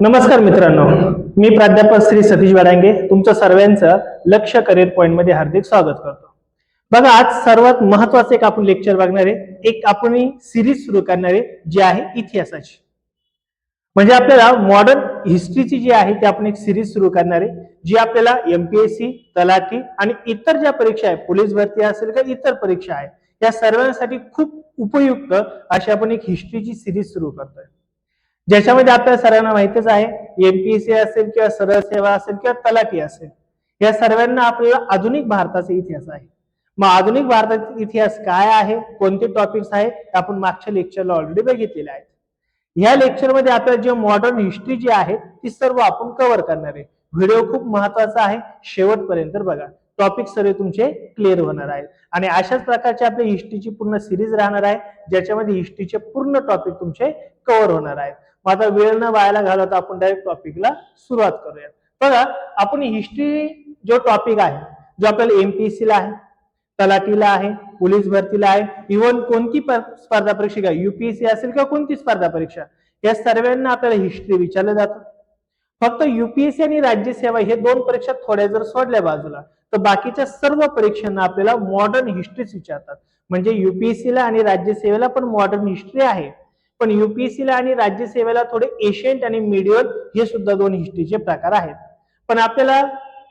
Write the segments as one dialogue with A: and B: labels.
A: नमस्कार मित्रांनो, मी प्राध्यापक श्री सतीश वाडांगे तुमचं सर्वांचं लक्ष करिअर पॉइंट मध्ये हार्दिक स्वागत करतो. बघा, आज सर्वात महत्वाचं एक आपण लेक्चर बघणार आहे. एक आपण सिरीज सुरू करणार आहे जी आहे इतिहासाची. म्हणजे आपल्याला मॉडर्न हिस्ट्रीची जी आहे ती आपण एक सिरीज सुरू करणार आहे, जी आपल्याला एमपीएससी, तलाठी आणि इतर ज्या परीक्षा आहेत, पोलीस भरती असेल किंवा इतर परीक्षा आहेत, या सर्वांसाठी खूप उपयुक्त अशी आपण एक हिस्ट्रीची सिरीज सुरू करतोय. ज्याच्यामध्ये आपल्याला सर्वांना माहितीच आहे, एमपीएससी असेल किंवा सरळ सेवा असेल किंवा तलाठी असेल, या सर्वांना आपल्याला आधुनिक भारताचा इतिहास आहे. मग आधुनिक भारताचा इतिहास काय आहे, कोणते टॉपिक्स आहेत, आपण मागच्या लेक्चरला ऑलरेडी बघितलेले आहेत. या लेक्चरमध्ये आपल्याला जे मॉडर्न हिस्ट्री जी आहे ती सर्व आपण कव्हर करणार आहे. व्हिडिओ खूप महत्वाचा आहे, शेवटपर्यंत बघा. टॉपिक सर्व तुमचे क्लिअर होणार आहेत आणि अशाच प्रकारची आपली हिस्ट्रीची पूर्ण सिरीज राहणार आहे, ज्याच्यामध्ये हिस्ट्रीचे पूर्ण टॉपिक तुमचे कव्हर होणार आहेत. मग आता वेळ न वायाला घालवता आपण डायरेक्ट टॉपिकला सुरुवात करूया. बघा, आपण हिस्ट्री जो टॉपिक आहे, जो आपल्याला एमपीएससी ला आहे, तलाठीला आहे, पोलीस भरतीला आहे, इव्हन कोणती स्पर्धा परीक्षा, युपीएससी असेल किंवा कोणती स्पर्धा परीक्षा, या सर्वांना आपल्याला हिस्ट्री विचारलं जातं. फक्त युपीएससी आणि राज्यसेवा हे दोन परीक्षा थोड्या जर सोडल्या बाजूला, तर बाकीच्या सर्व परीक्षांना आपल्याला मॉडर्न हिस्ट्रीच विचारतात. म्हणजे युपीएससीला आणि राज्यसेवेला पण मॉडर्न हिस्ट्री आहे, पण युपीएससीला आणि राज्यसेवेला थोडे एशियंट आणि मिडिवल हे सुद्धा दोन हिस्ट्रीचे प्रकार आहेत. पण आपल्याला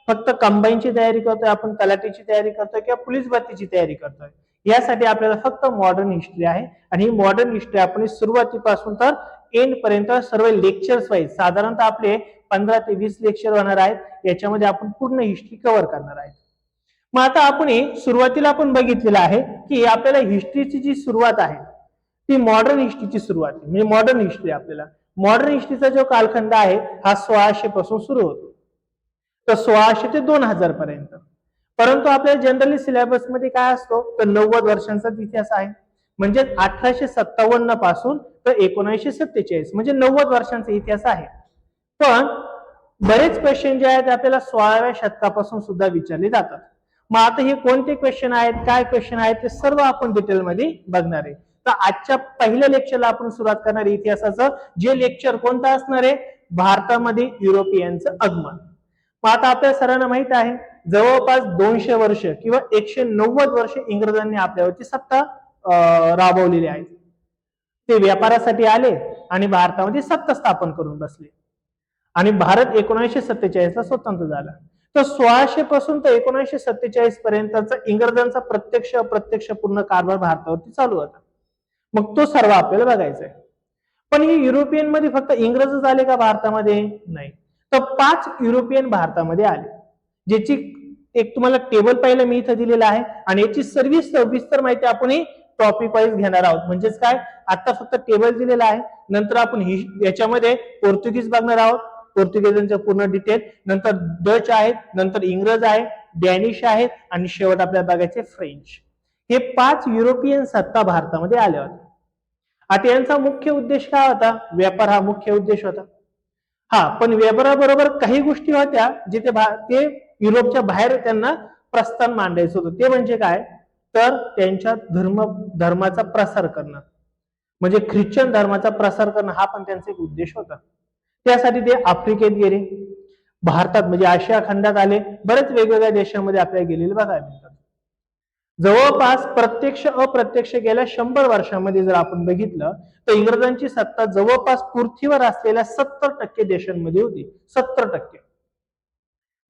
A: फक्त कंबाईनची तयारी करतोय आपण, तलाठीची तयारी करतोय किंवा पोलीस भरतीची तयारी करतोय, यासाठी आपल्याला फक्त मॉडर्न हिस्ट्री आहे. आणि ही मॉडर्न हिस्ट्री आपण सुरुवातीपासून तर एंड पर्यंत सर्व लेक्चर्स वाईज साधारणतः आपले 15 ते 20 लेक्चर होणार आहेत. याच्यामध्ये आपण पूर्ण हिस्ट्री कव्हर करणार आहे. मग आता आपण सुरुवातीला आपण बघितलेलं आहे की आपल्याला हिस्ट्रीची जी सुरुवात आहे ती मॉडर्न हिस्ट्रीची सुरुवात आहे. म्हणजे मॉडर्न हिस्ट्री, आपल्याला मॉडर्न हिस्ट्रीचा जो कालखंड आहे हा 1600 पासून सुरू होतो, तर 1600 ते 2000 पर्यंत. परंतु आपल्या जनरली सिलेबस मध्ये काय असतो, तर 90 वर्षांचा इतिहास आहे. म्हणजे 1857 पासून तर 1947, म्हणजे 90 वर्षांचा इतिहास आहे. पण बरेच क्वेश्चन जे आहेत आपल्याला 16व्या शतकापासून सुद्धा विचारले जातात. मग आता हे कोणते क्वेश्चन आहेत, काय क्वेश्चन आहेत, ते सर्व आपण डिटेलमध्ये बघणार आहे. तर आजच्या पहिल्या लेक्चरला आपण सुरुवात करणार आहे इतिहासाचं. जे लेक्चर कोणतं असणार आहे, भारतामध्ये युरोपियनचं आगमन. मग आता आपल्या सर्वांना माहित आहे, जवळपास 200 वर्ष किंवा 190 वर्ष इंग्रजांनी आपल्यावरती सत्ता राबवलेली आहे. ते व्यापारासाठी आले आणि भारतामध्ये सत्ता स्थापन करून बसले आणि भारत 1947 ला स्वतंत्र झाला. तर 1600 पासून तर 1947 पर्यंतचा इंग्रजांचा प्रत्यक्ष अप्रत्यक्ष पूर्ण कारभार भारतावरती चालू होता. मग तो सर्व आपल्याला बघायचा आहे. पण हे युरोपियन मध्ये फक्त इंग्रजच आले का भारतामध्ये? नाही, तर 5 युरोपियन भारतामध्ये आले, ज्याची एक तुम्हाला टेबल पाहिलं मी इथं दिलेलं आहे आणि याची सविस्तर माहिती आपण टॉपिक वाईज घेणार आहोत. म्हणजेच काय, आता फक्त टेबल दिलेला आहे, नंतर आपण याच्यामध्ये पोर्तुगीज बघणार आहोत, पोर्तुगीजांचं पूर्ण डिटेल, नंतर डच आहेत, नंतर इंग्रज आहेत, डॅनिश आहेत आणि शेवट आपल्याला बघायचे फ्रेंच. हे 5 युरोपियन सत्ता भारतामध्ये आल्या होत्या. आता यांचा मुख्य उद्देश काय होता? व्यापार हा मुख्य उद्देश होता. हा, पण व्यापाराबरोबर काही गोष्टी होत्या जिथे ते युरोपच्या बाहेर त्यांना प्रस्थान मांडायचं होतं. ते म्हणजे काय, तर त्यांच्या धर्माचा प्रसार करणं, म्हणजे ख्रिश्चन धर्माचा प्रसार करणं हा पण त्यांचा एक उद्देश होता. त्यासाठी ते आफ्रिकेत गेले, भारतात म्हणजे आशिया खंडात आले, बरेच वेगवेगळ्या देशांमध्ये आपल्याला गेलेले बघायला मिळतात. जवळपास प्रत्यक्ष अप्रत्यक्ष गेल्या 100 वर्षांमध्ये जर आपण बघितलं तर इंग्रजांची सत्ता जवळपास पृथ्वीवर असलेल्या 70% देशांमध्ये होती. 70%.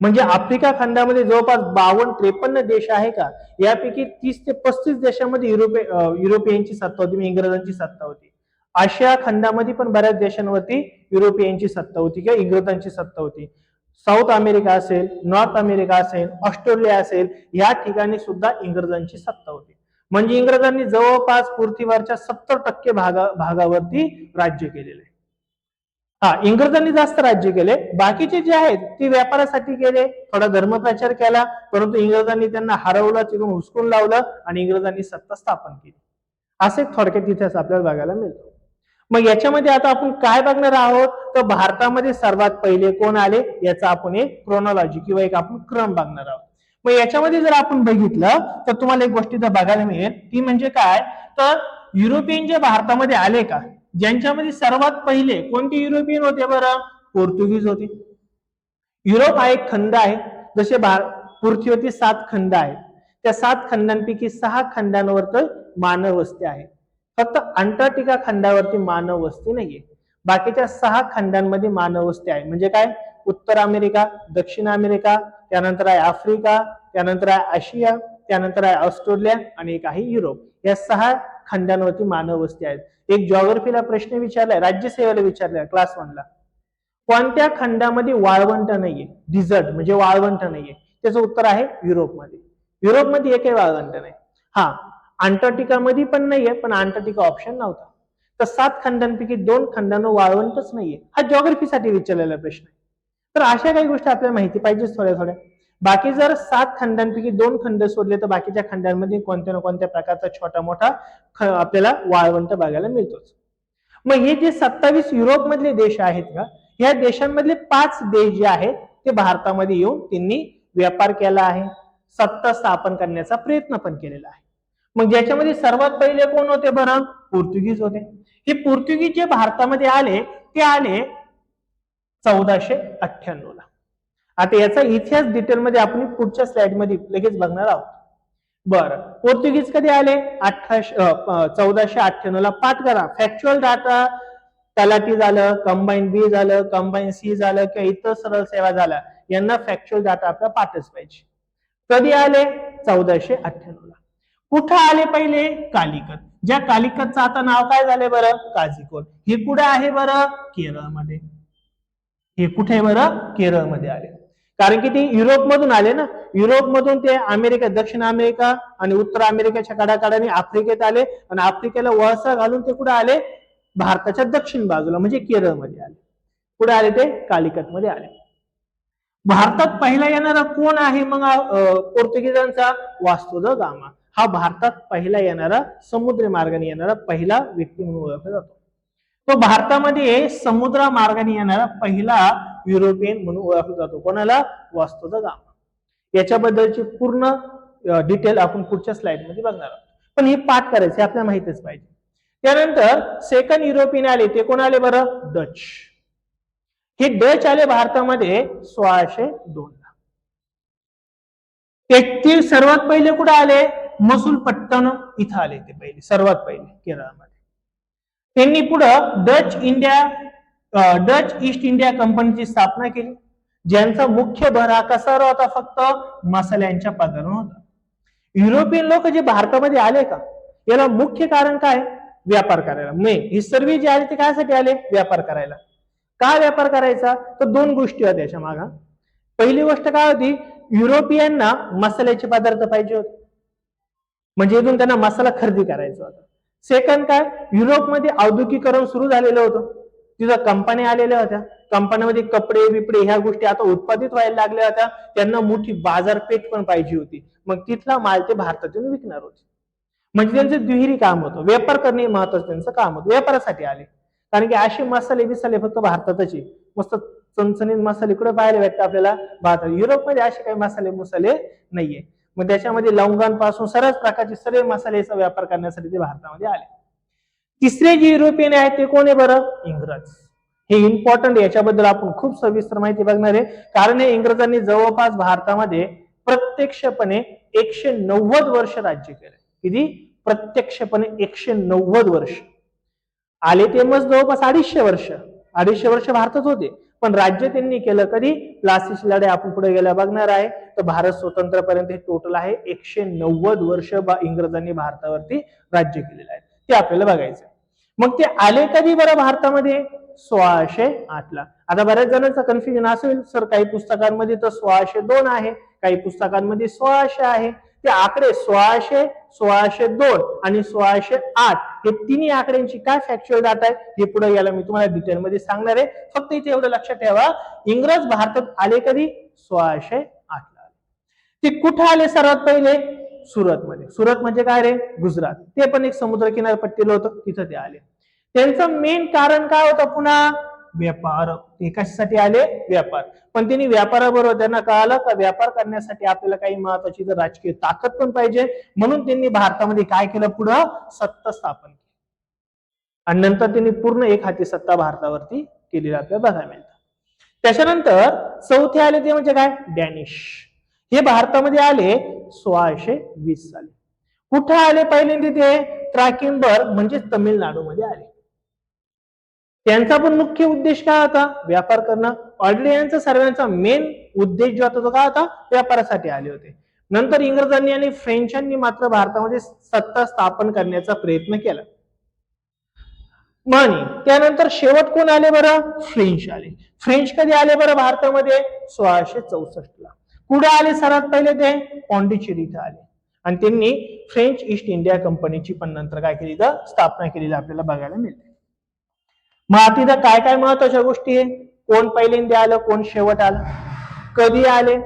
A: म्हणजे आफ्रिका खंडामध्ये जवळपास 52-53 देश आहे का, यापैकी 30 ते 35 देशांमध्ये युरोपियनची सत्ता होती, इंग्रजांची सत्ता होती. आशिया खंडामध्ये पण बऱ्याच देशांवरती युरोपियनची सत्ता होती किंवा इंग्रजांची सत्ता होती. साऊथ अमेरिका असेल, नॉर्थ अमेरिका असेल, ऑस्ट्रेलिया असेल, या ठिकाणी सुद्धा इंग्रजांची सत्ता होती. म्हणजे इंग्रजांनी जवळपास पृथ्वीवरच्या 70% भागावरती राज्य केलेले. हा, इंग्रजांनी जास्त राज्य केले, बाकीचे जे आहेत ते व्यापारासाठी केले, थोडा धर्मप्रचार केला, परंतु इंग्रजांनी त्यांना हरवलं, तिथून हुसकून लावलं आणि इंग्रजांनी सत्ता स्थापन केली. असे थोडक्यात इतिहास आपल्याला बघायला मिळतो. मग याच्यामध्ये आता आपण काय बघणार आहोत, तर भारतामध्ये सर्वात पहिले कोण आले याचा आपण एक क्रोनॉलॉजी किंवा एक आपण क्रम बघणार आहोत. मग याच्यामध्ये जर आपण बघितलं तर तुम्हाला एक गोष्ट इथं बघायला मिळेल, ती म्हणजे काय, तर युरोपियन जे भारतामध्ये आले का, ज्यांच्यामध्ये सर्वात पहिले कोणते युरोपियन होते बरं, पोर्तुगीज होते. युरोप हा एक खंड आहे. जसे पृथ्वीवरती 7 खंड आहेत, त्या 7 खंडांपैकी 6 खंडांवर तर मानव वस्ती आहे. फक्त अंटार्क्टिका खंडावरती मानव वस्ती नाहीये. बाकीच्या 6 खंडांमध्ये मानव वस्ती आहे. म्हणजे काय? उत्तर अमेरिका, दक्षिण अमेरिका, त्यानंतर आहे आफ्रिका, त्यानंतर आहे आशिया, त्यानंतर आहे ऑस्ट्रेलिया आणि एक आहे युरोप. या 6 खंडांवरती मानव वस्ती आहेत. एक जिओग्राफीला प्रश्न विचारलाय, राज्यसेवेला विचारलाय क्लास 1 ला, कोणत्या खंडामध्ये वाळवंट नाहीये? डिझर्ट म्हणजे वाळवंट नाहीये. त्याचं उत्तर आहे युरोपमध्ये. युरोपमध्ये एकही वाळवंट नाही. हा, अंटार्क्टिका मध्ये पण नाहीये, पण अंटार्क्टिका ऑप्शन नव्हता. तर 7 खंडांपैकी 2 खंडांवर वाळवंटच नाहीये. हा जिओग्राफीसाठी विचारलेला प्रश्न आहे. तर अशा काही गोष्टी आपल्याला माहिती पाहिजे थोड्या थोड्या. बाकी जर 7 खंडांपैकी 2 खंड सोडले तर बाकीच्या खंडांमध्ये कोणत्या ना कोणत्या प्रकारचा छोटा मोठा आपल्याला वाळवंट बघायला मिळतोच. मग हे जे 27 युरोप मधले देश आहेत का, या देशांमधले 5 देश जे आहेत ते भारतामध्ये येऊन त्यांनी व्यापार केला आहे, सत्ता स्थापन करण्याचा प्रयत्न पण केलेला आहे. मग ज्याच्यामध्ये सर्वात पहिले कोण होते बरं? पोर्तुगीज होते. हे पोर्तुगीज जे भारतामध्ये आले ते आले 1498 ला. आता याचा इतिहास डिटेलमध्ये आपण पुढच्या स्लाइड मध्ये लगेच बघणार आहोत. बरं, पोर्तुगीज कधी आले? 1498 ला. पाठ करा. फॅक्च्युअल डाटा तलाठी झालं, कंबाईन बी झालं, कंबाईन सी झालं किंवा इतर सरळ सेवा झाल्या, यांना फॅक्च्युअल डाटा आपला पाठच पाहिजे. कधी आले? 1498 ला. कुठं आले पहिले? कालिकत. ज्या कालिकतचं आता नाव काय झाले बरं? काझीकोड. हे कुठे आहे बरं? केरळमध्ये. हे कुठे बरं? केरळमध्ये आले. कारण की ते युरोप मधून आले ना. युरोप मधून ते अमेरिका, दक्षिण अमेरिका आणि उत्तर अमेरिकेच्या कडाकडाने आफ्रिकेत आले आणि आफ्रिकेला वळसा घालून ते कुठे आले? भारताच्या दक्षिण बाजूला म्हणजे केरळमध्ये आले. कुठे आले ते? कालिकत मध्ये आले. भारतात पहिला येणारा कोण आहे मग पोर्तुगीजांचा? Vasco the gamma. हा भारतात पहिला येणारा, समुद्री मार्गाने येणारा पहिला व्यक्ती म्हणून ओळखला जातो. तो भारतामध्ये समुद्र मार्गाने येणारा पहिला युरोपियन म्हणून ओळखला जातो. कोणाला? Vasco the gamma. याच्याबद्दलची पूर्ण डिटेल आपण पुढच्या स्लाइड मध्ये बघणार आहोत. पण हे पाठ करायचे आपल्याला माहितीच पाहिजे. त्यानंतर सेकंड युरोपियन आले ते कोण आले बरं? डच. हे डच आले भारतामध्ये 1602 ला. ते सर्वात पहिले कुठे आले? मसूलपट्टणम इथं आले ते पहिले, सर्वात पहिले केरळमध्ये. त्यांनी पुढं डच ईस्ट इंडिया कंपनीची स्थापना केली, ज्यांचा मुख्य भर हा कशावर होता? फक्त मसाल्यांच्या पदार्थांवर होता. युरोपियन लोक जे भारतामध्ये आले का, याला मुख्य कारण काय? व्यापार करायला. हे सर्व जे आले ते कायसाठी आले? व्यापार करायला. काय व्यापार करायचा? तर 2 गोष्टी होत्या त्याच्या मागा. पहिली गोष्ट काय होती? युरोपियनना मसाल्याचे पदार्थ पाहिजे होते, म्हणजे इथून त्यांना मसाला खरेदी करायचा होता. सेकंड काय? युरोपमध्ये औद्योगिकरण सुरू झालेलं होतं. तिथं कंपन्या आलेल्या होत्या. कंपन्यांमध्ये कपडे बिपडे ह्या गोष्टी आता उत्पादित व्हायला लागल्या होत्या. त्यांना मोठी बाजारपेठ पण पाहिजे होती. मग तिथला माल ते भारतातून विकणार होते. म्हणजे त्यांचं दुहेरी काम होतं. व्यापार करणे महत्वाचं त्यांचं काम होतं. व्यापारासाठी आले. कारण की असे मसाले बिसाले फक्त भारतातच आहे. मस्त चणचणीत मसाले कुठे पाहायला भेटतात आपल्याला? भारतात. युरोपमध्ये असे काही मसाले नाहीये. मग त्याच्यामध्ये लवंगांपासून सर्वच प्रकारचे सर्व मसाल्याचा व्यापार करण्यासाठी ते भारतामध्ये आले. तिसरे जे युरोपियन आहेत ते कोण आहे बरं? इंग्रज. हे इम्पॉर्टंट, याच्याबद्दल आपण खूप सविस्तर माहिती बघणार आहे. कारण हे इंग्रजांनी जवळपास भारतामध्ये प्रत्यक्षपणे 190 वर्ष राज्य केले. किती? प्रत्यक्षपणे 190 वर्ष. आले ते मग जवळपास 250 वर्ष भारतात होते, पण राज्य त्यांनी केलं कधी? प्लासीची लढाई आपण पुढे गेल्या बघणार आहे. तर भारत स्वतंत्रपर्यंत हे टोटल आहे 190 वर्ष इंग्रजांनी भारतावरती राज्य केलेलं आहे. ते आपल्याला बघायचं. मग ते आले कधी बरं भारतामध्ये? 1608 ला. आता बऱ्याच जणांचं कन्फ्युजन असेल, सर काही पुस्तकांमध्ये तर 1602 आहे, काही पुस्तकांमध्ये 1600 आहे. ते आकडे 1600, 1602 आणि 1608 हे तिन्ही आकड्यांची काय फॅक्च्युअल डाटा आहे हे पुढे याला मी तुम्हाला डिटेलमध्ये सांगणार आहे. फक्त इथे एवढं लक्षात ठेवा, इंग्रज भारतात आले कधी? 1608 ला आले. ते कुठे आले सर्वात पहिले? सुरतमध्ये. सुरत म्हणजे काय रे? गुजरात. ते पण एक समुद्र किनारपट्टीला होतं, तिथं ते आले. त्यांचं मेन कारण काय होतं? पुन्हा व्यापार. ते कशासाठी आले? व्यापार. पण त्यांनी व्यापाराबरोबर त्यांना कळालं का व्यापार करण्यासाठी आपल्याला काही महत्वाची राजकीय ताकद पण पाहिजे, म्हणून त्यांनी भारतामध्ये काय केलं? पुढं सत्ता स्थापन केली आणि नंतर त्यांनी पूर्ण एक हाती सत्ता भारतावरती केलेली आपल्याला बघायला मिळतं. त्याच्यानंतर चौथे आले ते म्हणजे काय, डॅनिश. हे भारतामध्ये आले 1620 साली. कुठे आले पहिल्यांदा ते, ट्रॅकिंबर्ग म्हणजे तामिळनाडूमध्ये आले. त्यांचा पण मुख्य उद्देश काय होता, व्यापार करणं. ऑलरेडी यांचा सर्वांचा मेन उद्देश जो होता तो काय होता, व्यापारासाठी आले होते. नंतर इंग्रजांनी आणि फ्रेंचांनी मात्र भारतामध्ये सत्ता स्थापन करण्याचा प्रयत्न केला. आणि त्यानंतर शेवट कोण आले बरं, फ्रेंच आले. फ्रेंच कधी आले बरं भारतामध्ये, 1664 ला. कुठे आले सर्वात पहिले ते, पॉंडिचेरी इथे आले. आणि त्यांनी फ्रेंच ईस्ट इंडिया कंपनीची पण नंतर काय केली, तर स्थापना केलेली आपल्याला बघायला मिळते. मग आता इथं काय काय महत्वाच्या गोष्टी आहे, कोण पहिल्यांदा आलं, कोण शेवट आलं, कधी आले,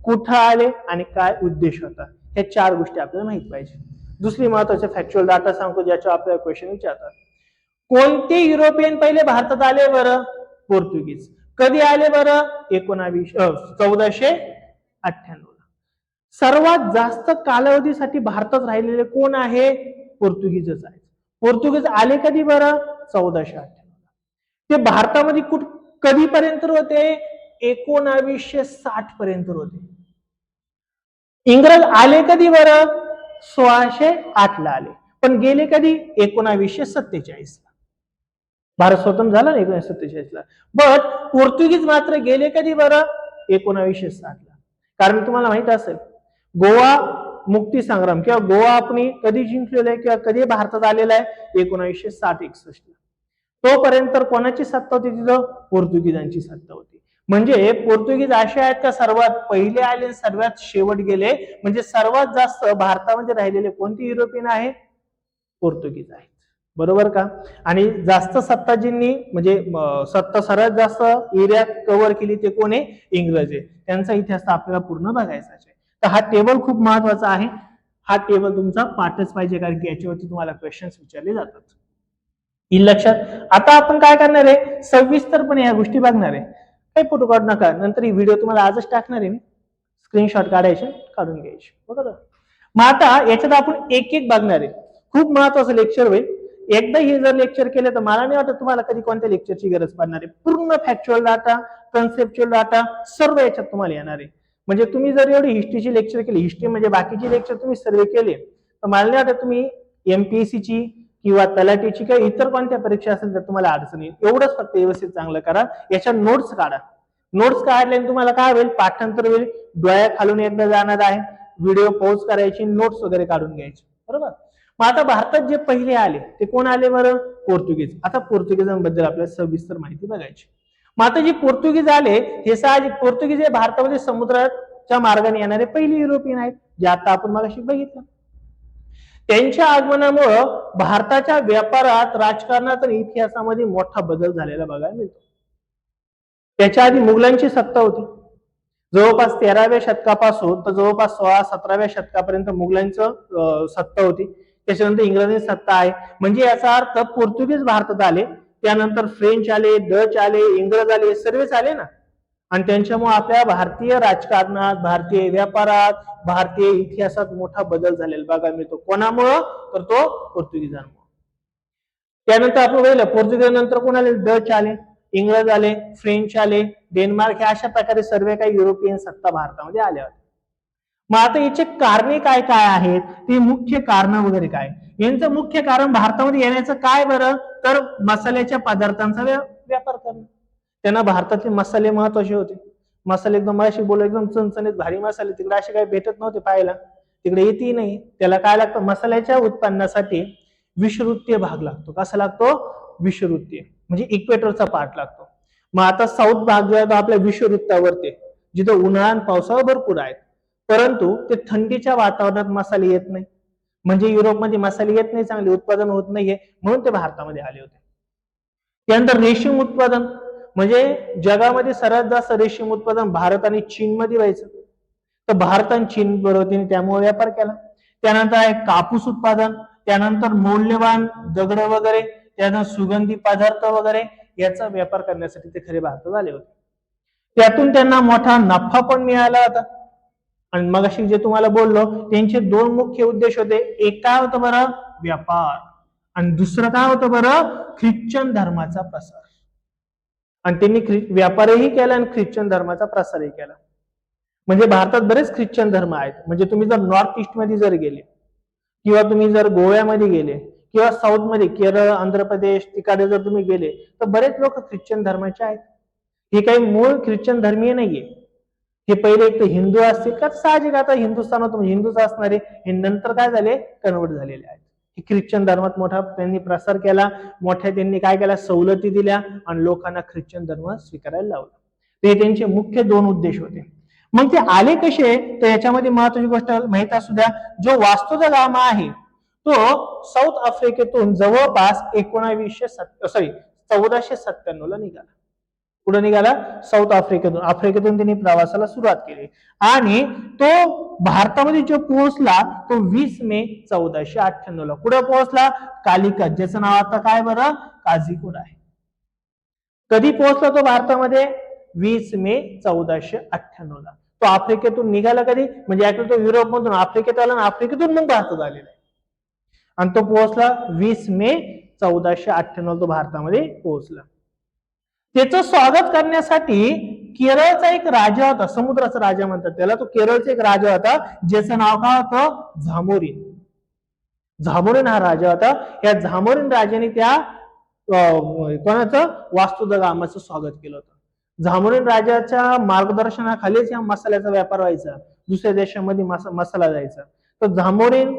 A: कुठं आले आणि काय उद्देश होता, हे 4 गोष्टी आपल्याला माहित पाहिजे. दुसरी महत्वाची फॅक्च्युअल डाटा सांगतो ज्याच्यावर आपल्याला क्वेश्चन विचारतात. कोणते युरोपियन पहिले भारतात आले बरं, पोर्तुगीज. कधी आले बरं, 1498 ला. सर्वात जास्त कालावधीसाठी भारतात राहिलेले कोण आहे, पोर्तुगीजच आहे. पोर्तुगीज आले कधी बरं, 1498. ते भारतामध्ये कधीपर्यंत होते, 1960 पर्यंत होते. इंग्रज आले कधी बरं, 1608 ला आले, पण गेले कधी, 1947 ला. भारत स्वतंत्र झाला ना 1947 ला. बट पोर्तुगीज मात्र गेले कधी बरं, 1960 ला. कारण तुम्हाला माहित असेल, गोवा मुक्ती संग्राम किंवा गोवा आपण कधी जिंकलेला आहे किंवा कधी भारतात आलेला आहे, 1960-61 ला. तोपर्यंत कोणाची सत्ता होती तिथं, पोर्तुगीजांची सत्ता होती. म्हणजे पोर्तुगीज असे आहेत का सर्वात पहिले आले सर्वात शेवट गेले, म्हणजे सर्वात जास्त भारतामध्ये राहिलेले कोणते युरोपियन आहे, पोर्तुगीज आहेत. बरोबर का. आणि जास्त सत्ताजींनी म्हणजे सत्ता सर्वात जास्त एरियात कव्हर केली ते कोण आहे, इंग्रज आहे. त्यांचा इतिहास आपल्याला पूर्ण बघायचा आहे. तर हा टेबल खूप महत्वाचा आहे. हा टेबल तुमचा पाठच पाहिजे, कारण की याच्यावरती तुम्हाला क्वेश्चन्स विचारले जातात. लक्षात. आता आपण काय करणार आहे, सविस्तरपणे या गोष्टी बघणार आहे. काही फोटो काढू नका, नंतर ही व्हिडिओ तुम्हाला आजच टाकणार आहे मी. स्क्रीनशॉट काढायचे, काढून घ्यायचे. बरोबर. मग आता याच्यात आपण एक एक बघणार आहे. खूप महत्वाचं लेक्चर होईल. एकदा हे जर लेक्चर केलं तर मला नाही वाटत तुम्हाला कधी कोणत्या लेक्चरची गरज पडणार आहे. पूर्ण फॅक्च्युअल डाटा, कन्सेप्च्युअल डाटा सर्व याच्यात तुम्हाला येणार आहे. म्हणजे तुम्ही जर एवढी हिस्ट्रीची लेक्चर केली, हिस्ट्री म्हणजे बाकीची लेक्चर तुम्ही सर्व केले, तर मला नाही वाटत तुम्ही एमपीएससीची किंवा तलाठीची किंवा इतर कोणत्या परीक्षा असेल तर तुम्हाला अडचण येईल. एवढंच फक्त व्यवस्थित चांगलं करा. याच्या नोट्स काढा. नोट्स काढल्याने तुम्हाला काय होईल, पाठांतर होईल. डोळ्या खालून एकदा जाणार आहे, व्हिडिओ पॉज करायची, नोट्स वगैरे काढून घ्यायचे. बरोबर. मग आता भारतात जे पहिले आले ते कोण आले बरं, पोर्तुगीज. आता पोर्तुगीजांबद्दल आपल्याला सविस्तर माहिती बघायची. मग आता जे पोर्तुगीज आले हे साहजिक, पोर्तुगीज हे भारतामध्ये समुद्राच्या मार्गाने येणारे पहिले युरोपियन आहेत, जे आता आपण मगाशी बघितलं. त्यांच्या आगमनामुळं भारताच्या व्यापारात, राजकारणात आणि इतिहासामध्ये मोठा बदल झालेला बघायला मिळतो. त्याच्या आधी मुघलांची सत्ता होती. जवळपास 13व्या शतकापासून तर जवळपास 16-17व्या शतकापर्यंत मुघलांचं सत्ता होती. त्याच्यानंतर इंग्रजांची सत्ता आहे. म्हणजे याचा अर्थ पोर्तुगीज भारतात आले, त्यानंतर फ्रेंच आले, डच आले, इंग्रज आले, सर्वच आले ना. आणि त्यांच्यामुळे आपल्या भारतीय राजकारणात, भारतीय व्यापारात, भारतीय इतिहासात मोठा बदल झालेला बघायला मिळतो. कोणामुळं, तर तो पोर्तुगीजांमुळे. त्यानंतर आपण बघितलं पोर्तुगीजानंतर कोण आले, डच आले, इंग्रज आले, फ्रेंच आले, डेन्मार्क, हे अशा प्रकारे सर्व काही युरोपियन सत्ता भारतामध्ये आल्या होत्या. मग आता याचे कारणे काय काय आहेत, ते मुख्य कारण वगैरे काय. यांचं मुख्य कारण भारतामध्ये येण्याचं काय बरं, तर मसाल्याच्या पदार्थांचा व्यापार करणं. त्यांना भारतातले मसाले महत्वाचे होते. मसाले एकदम अशी बोल एकदम चणचणीत भारी मसाले तिकडे असे काही भेटत नव्हते पाहायला, तिकडे येतही नाही. त्याला काय लागतं, मसाल्याच्या उत्पन्नासाठी विषुववृत्तीय भाग लागतो. कसा लागतो, विषुववृत्तीय, म्हणजे इक्वेटरचा पार्ट लागतो. मग आता साऊथ भाग जो आहे तो आपल्या विषुववृत्तावरती, जिथं उन्हाळा आणि पावसाळा भरपूर आहेत, परंतु ते थंडीच्या वातावरणात मसाले येत नाही. म्हणजे युरोपमध्ये मसाले येत नाही, चांगले उत्पादन होत नाहीये, म्हणून ते भारतामध्ये आले होते. त्यानंतर रेशीम उत्पादन, म्हणजे जगामध्ये सर्वात जास्त रेशीम उत्पादन भारत आणि चीन मध्ये व्हायचं, तर भारत आणि चीन बरोबर त्यामुळे व्यापार केला. त्यानंतर आहे कापूस उत्पादन, त्यानंतर मौल्यवान दगड वगैरे, त्यानंतर सुगंधी पदार्थ वगैरे, याचा व्यापार करण्यासाठी ते खरे भारतात आले होते. त्यातून त्यांना मोठा नफा पण मिळाला होता. आणि मग अशी जे तुम्हाला बोललो, त्यांचे 2 मुख्य उद्देश होते. एक काय होतं बरं, व्यापार, आणि दुसरं काय होतं बरं, ख्रिश्चन धर्माचा प्रसार. आणि त्यांनी व्यापारही केला आणि ख्रिश्चन धर्माचा प्रसारही केला. म्हणजे भारतात बरेच ख्रिश्चन धर्म आहेत. म्हणजे तुम्ही जर नॉर्थ ईस्ट मध्ये जर गेले किंवा तुम्ही जर गोव्यामध्ये गेले किंवा साऊथ मध्ये केरळ, आंध्र प्रदेश तिकडे जर तुम्ही गेले तर बरेच लोक ख्रिश्चन धर्माचे आहेत. हे काही मूळ ख्रिश्चन धर्मीय नाहीये. हे पहिले एक तर हिंदू असतील का, साहजिक आता हिंदुस्थानात हिंदूच असणारे, हे नंतर काय झाले, कन्वर्ट झालेले आहेत. ख्रिश्चन धर्मात मोठा त्यांनी प्रसार केला, मोठ्या त्यांनी काय केला, सवलती दिल्या आणि लोकांना ख्रिश्चन धर्म स्वीकारायला लावला. ते त्यांचे मुख्य 2 उद्देश होते. मग ते आले कसे, तर याच्यामध्ये महत्वाची गोष्ट माहित असू द्या, जो वास्तू दा गामा आहे तो साऊथ आफ्रिकेतून जवळपास 1497 ला निघाला. पुढे निघाला साऊथ आफ्रिकेतून त्यांनी प्रवासाला सुरुवात केली आणि तो भारतामध्ये जो पोहोचला तो 20 मे 1498 ला. कुठे पोहोचला, कालिकत, ज्याचं नाव आता काय बरं, काझीकोड आहे. कधी पोहोचला तो भारतामध्ये, 20 मे 1498 ला. तो आफ्रिकेतून निघाला कधी, म्हणजे तो युरोप मधून आफ्रिकेत आला आणि आफ्रिकेतून मग भारतात आलेला आहे. आणि तो पोहोचला 20 मे 1498 तो भारतामध्ये पोहोचला. त्याचं स्वागत करण्यासाठी केरळचा एक राजा होता, समुद्राचा राजा म्हणतात त्याला, तो केरळचा एक राजा होता ज्याचं नाव काय होतं, झामोरिन. झामोरिन हा राजा होता. या झामोरिन राजाने त्या कोणाचं, वास्तू दा गामाचं स्वागत केलं होतं. झामोरिन राजाच्या मार्गदर्शनाखालीच या मसाल्याचा व्यापार व्हायचा, दुसऱ्या देशामध्ये मसाला जायचा. तर झामोरिन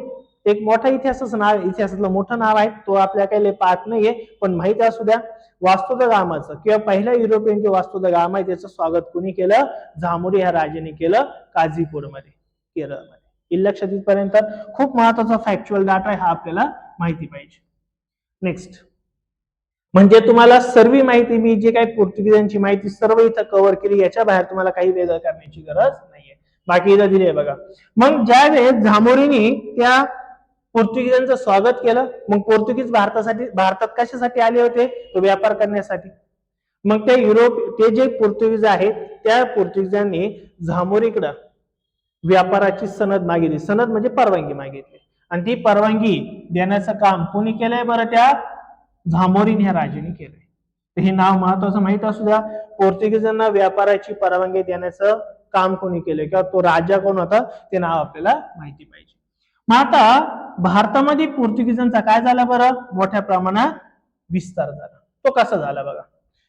A: एक मोठा इतिहासातलं मोठं नाव आहे, तो आपल्या काही पाहत नाहीये, पण माहिती असू द्या. वास्तू दा गामाचं किंवा पहिल्या युरोपियन जे वास्तू दा गामा आहे त्याचं स्वागत कोणी केलं, झामोरी ह्या राजाने केलं, काझीकोडमध्ये, केरळमध्ये. हे लक्षात येईपर्यंत खूप महत्वाचा फॅक्च्युअल डाटा आहे, हा आपल्याला माहिती पाहिजे. नेक्स्ट म्हणजे तुम्हाला सर्व माहिती, मी जे काही पोर्तुगीजांची माहिती सर्व इथं कव्हर केली, याच्या बाहेर तुम्हाला काही वेगळं करण्याची गरज नाहीये. बाकी इथं दिले बघा. मग ज्या वेळेस झामोरीने त्या पोर्तुगीजांचं स्वागत केलं, मग पोर्तुगीज भारतात कशासाठी आले होते, तो व्यापार करण्यासाठी. मग ते जे पोर्तुगीज आहेत त्या पोर्तुगीजांनी झामोरीकडं व्यापाराची सनद मागितली. सनद म्हणजे परवानगी मागितली आणि ती परवानगी देण्याचं काम कोणी केलंय बरं, त्या झामोरीन ह्या राजाने केलंय. हे नाव महत्वाचं माहित असू द्या. पोर्तुगीजांना व्यापाराची परवानगी देण्याचं काम कोणी केलंय किंवा तो राजा कोण होता ते नाव आपल्याला माहिती पाहिजे. मग आता भारतामध्ये पोर्तुगीजांचा काय झाला बरं, मोठ्या प्रमाणात विस्तार झाला. तो कसा झाला बघा,